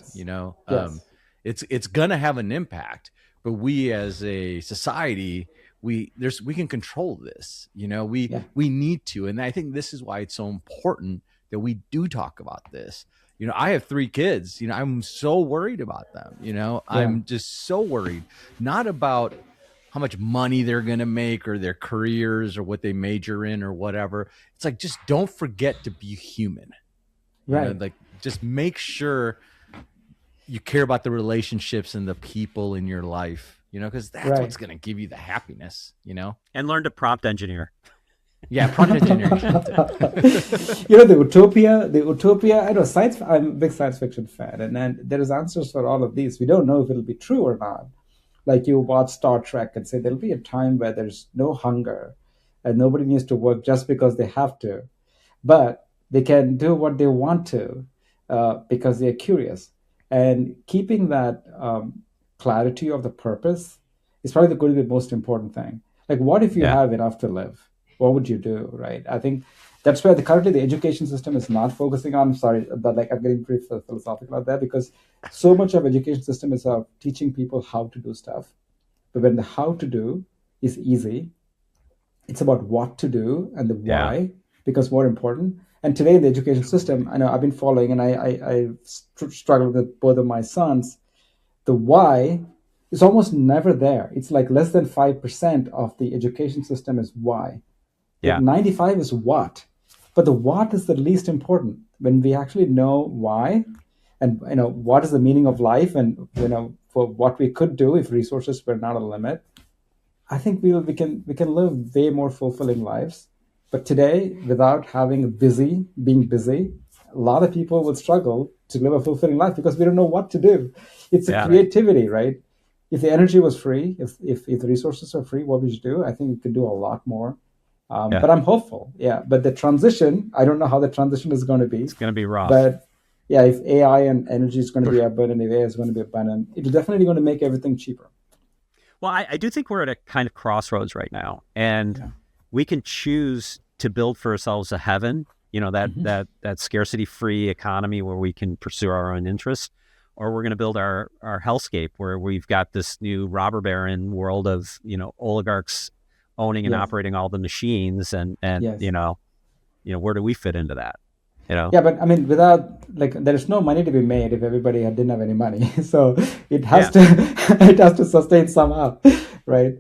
It's gonna have an impact. But we as a society, we can control this. We need to, and I think this is why it's so important that we do talk about this. I have 3 kids. I'm so worried about them.
Yeah.
I'm just so worried, not about how much money they're going to make or their careers or what they major in or whatever. It's like, just don't forget to be human.
Right.
Like, just make sure you care about the relationships and the people in your life, because that's
Right.
what's going to give you the happiness,
And learn to prompt engineer.
Yeah, prompt engineering.
The utopia, I know science, I'm a big science fiction fan, and then there is answers for all of these. We don't know if it'll be true or not. Like you watch Star Trek and say there'll be a time where there's no hunger and nobody needs to work just because they have to, but they can do what they want to because they're curious. And keeping that clarity of the purpose is probably going to be the most important thing. Like, what if you
Yeah.
have enough to live? What would you do, right? I think that's where currently the education system is not focusing on. Sorry, but like I'm getting pretty philosophical about that because so much of education system is teaching people how to do stuff. But when the how to do is easy, it's about what to do and the
Yeah.
why becomes more important. And today in the education system, I know I've been following, and I struggled with both of my sons. The why is almost never there. It's like less than 5% of the education system is why. Like
Yeah.
95 is what, but the what is the least important. When we actually know why, and what is the meaning of life, and for what we could do if resources were not a limit, I think we can live way more fulfilling lives. But today, without being busy, a lot of people will struggle to live a fulfilling life because we don't know what to do. It's a
Yeah.
Right.
creativity, right? If the energy was free, if the resources are free, what we should do, I think we could do a lot more.
Yeah.
But I'm hopeful, yeah. But the transition, I don't know how the transition is going to be.
It's going to be rough.
But yeah, if AI and energy is going to be abundant, if AI is going to be abundant, it's definitely going to make everything cheaper.
Well, I do think we're at a kind of crossroads right now, and
Yeah.
we can choose to build for ourselves a heaven, that
Mhm.
that scarcity-free economy where we can pursue our own interests, or we're going to build our hellscape where we've got this new robber baron world of oligarchs owning and
Yes.
operating all the machines, and
Yes.
where do we fit into that?
Yeah, but I mean, without there is no money to be made if everybody didn't have any money. So it has
Yeah.
to it has to sustain somehow, right?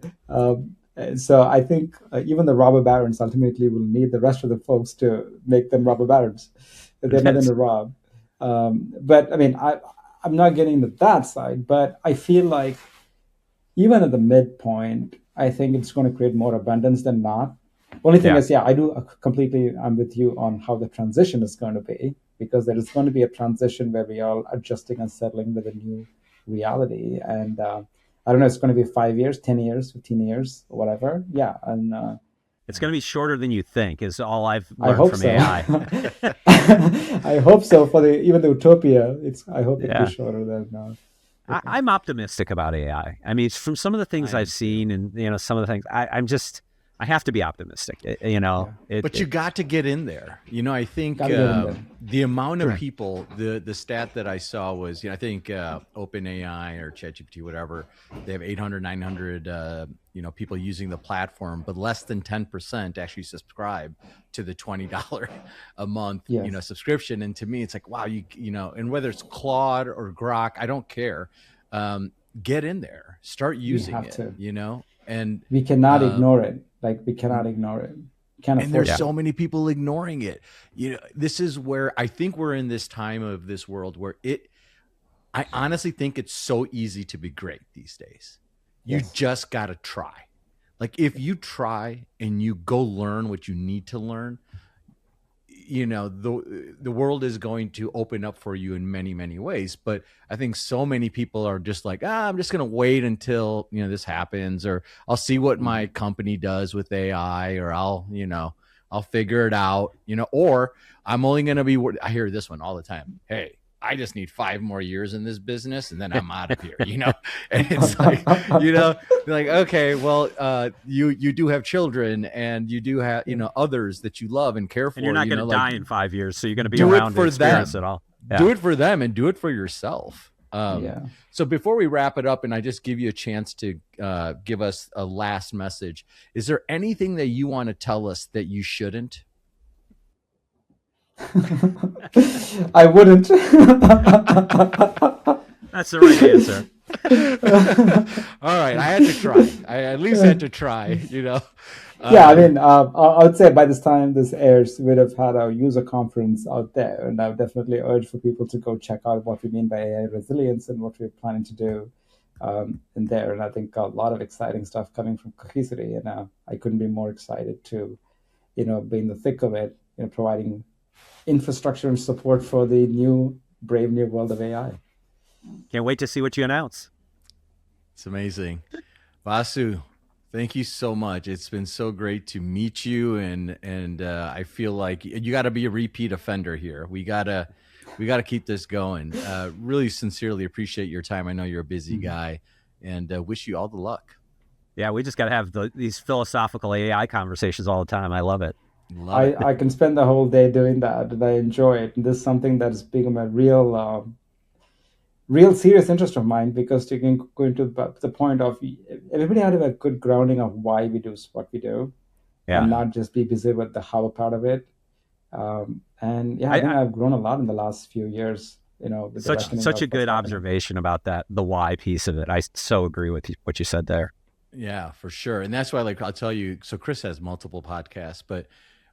So I think even the robber barons ultimately will need the rest of the folks to make them robber barons. They're nothing to rob. But I mean, I'm not getting into that side, but I feel like even at the midpoint, I think it's going to create more abundance than not. Only thing
Yeah.
is, yeah, I do completely. I'm with you on how the transition is going to be because there is going to be a transition where we are adjusting and settling with a new reality. And I don't know, it's going to be 5 years, 10 years, 15 years, or whatever. Yeah, and
It's going to be shorter than you think, is all I've
I
learned
hope
from
so.
AI.
I hope so for even the utopia. I hope it'll
Yeah.
be shorter than.
I'm optimistic about AI. I mean, from some of the things
I am
I've seen, and some of the things, I have to be optimistic.
Yeah,
But you got to get in there. I think
gotta get in there.
the amount of
Sure.
people, the stat that I saw was, I think OpenAI or ChatGPT, whatever, they have 800, 900, people using the platform, but less than 10% actually subscribe to the $20 a month,
Yes.
subscription. And to me, it's like, wow, and whether it's Claude or Grok, I don't care. Get in there, start
We
using
have
it,
to.
and
We cannot
um,
ignore it. Like we cannot ignore it. Can't
and
afford
there's
to.
so many people ignoring it. This is where I think we're in this time of this world where I honestly think it's so easy to be great these days. You
Yes.
just got to try. Like, if you try and you go learn what you need to learn, the world is going to open up for you in many, many ways. But I think so many people are just like, I'm just going to wait until this happens, or I'll see what my company does with AI, or I'll figure it out, or I'm only going to be, I hear this one all the time. Hey, I just need 5 more years in this business and then I'm out of here, and it's like, like, okay, well, you do have children and you do have, others that you love and care for,
And you're not going to
like,
die in 5 years, so you're going to be
do it
around to
for
experience
them.
it all.
Do it for them and do it for yourself.
Yeah.
So before we wrap it up, and I just give you a chance to give us a last message, is there anything that you want to tell us that you shouldn't?
I wouldn't.
That's the right answer.
All right, I had to try. I at least had to try.
Yeah, I mean, I would say by this time this airs, we'd have had a user conference out there, and I would definitely urge for people to go check out what we mean by AI resilience and what we're planning to do in there. And I think a lot of exciting stuff coming from Cohesity, and I couldn't be more excited to, be in the thick of it, providing infrastructure and support for the brave new world of AI.
Can't wait to see what you announce.
It's amazing. Vasu, thank you so much. It's been so great to meet you, and I feel like you got to be a repeat offender here. We gotta keep this going. Really sincerely appreciate your time. I know you're a busy guy, and wish you all the luck.
Yeah, we just got to have these philosophical AI conversations all the time. I love it.
I can spend the whole day doing that, and I enjoy it. And this is something that's become a real serious interest of mine, because you can go into the point of everybody had to have a good grounding of why we do what we do, and not just be busy with the how part of it. And yeah, I think I've grown a lot in the last few years. With
such a good observation about that, the why piece of it. I so agree with what you said there.
Yeah, for sure. And that's why, I'll tell you, so Chris has multiple podcasts, but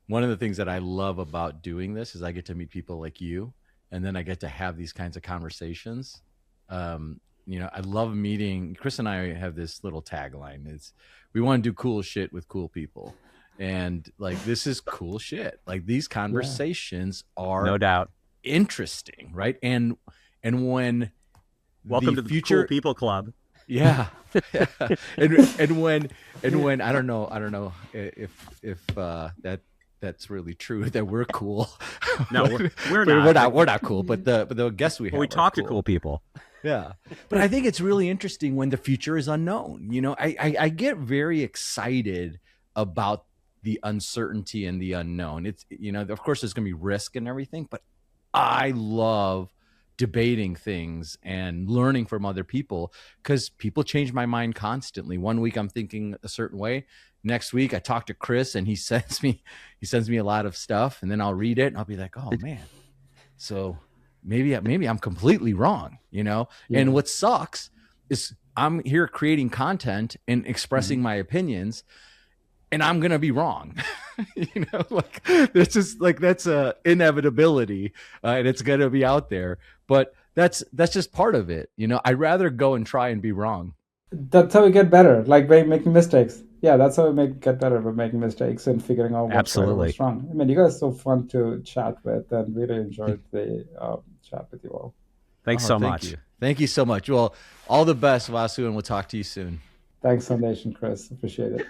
one of the things that I love about doing this is I get to meet people like you, and then I get to have these kinds of conversations. I love meeting Chris, and I have this little tagline. It's, we want to do cool shit with cool people. And this is cool shit. These conversations are
no doubt
interesting. Right. And when
welcome to the Cool People Club.
Yeah. and when I don't know if that's really true that we're cool.
No, we're not.
We're not cool, but the guests we have.
We talk to cool people.
Yeah. But I think it's really interesting when the future is unknown. I get very excited about the uncertainty and the unknown. It's, of course there's going to be risk and everything, but I love debating things and learning from other people, because people change my mind constantly. One week I'm thinking a certain way. Next week I talk to Chris and he sends me a lot of stuff, and then I'll read it and I'll be like, oh man, so maybe I'm completely wrong, Yeah. And what sucks is I'm here creating content and expressing my opinions, and I'm going to be wrong. That's a inevitability, and it's going to be out there, but that's just part of it. I'd rather go and try and be wrong.
That's how we get better, like by making mistakes. Yeah, that's how we get better by making mistakes and figuring out what's right and what's wrong. I mean, you guys are so fun to chat with, and really enjoyed the chat with you all.
Thanks so much.
Thank you so much. Well, all the best, Vasu, and we'll talk to you soon.
Thanks, Sandesh and Chris. Appreciate it.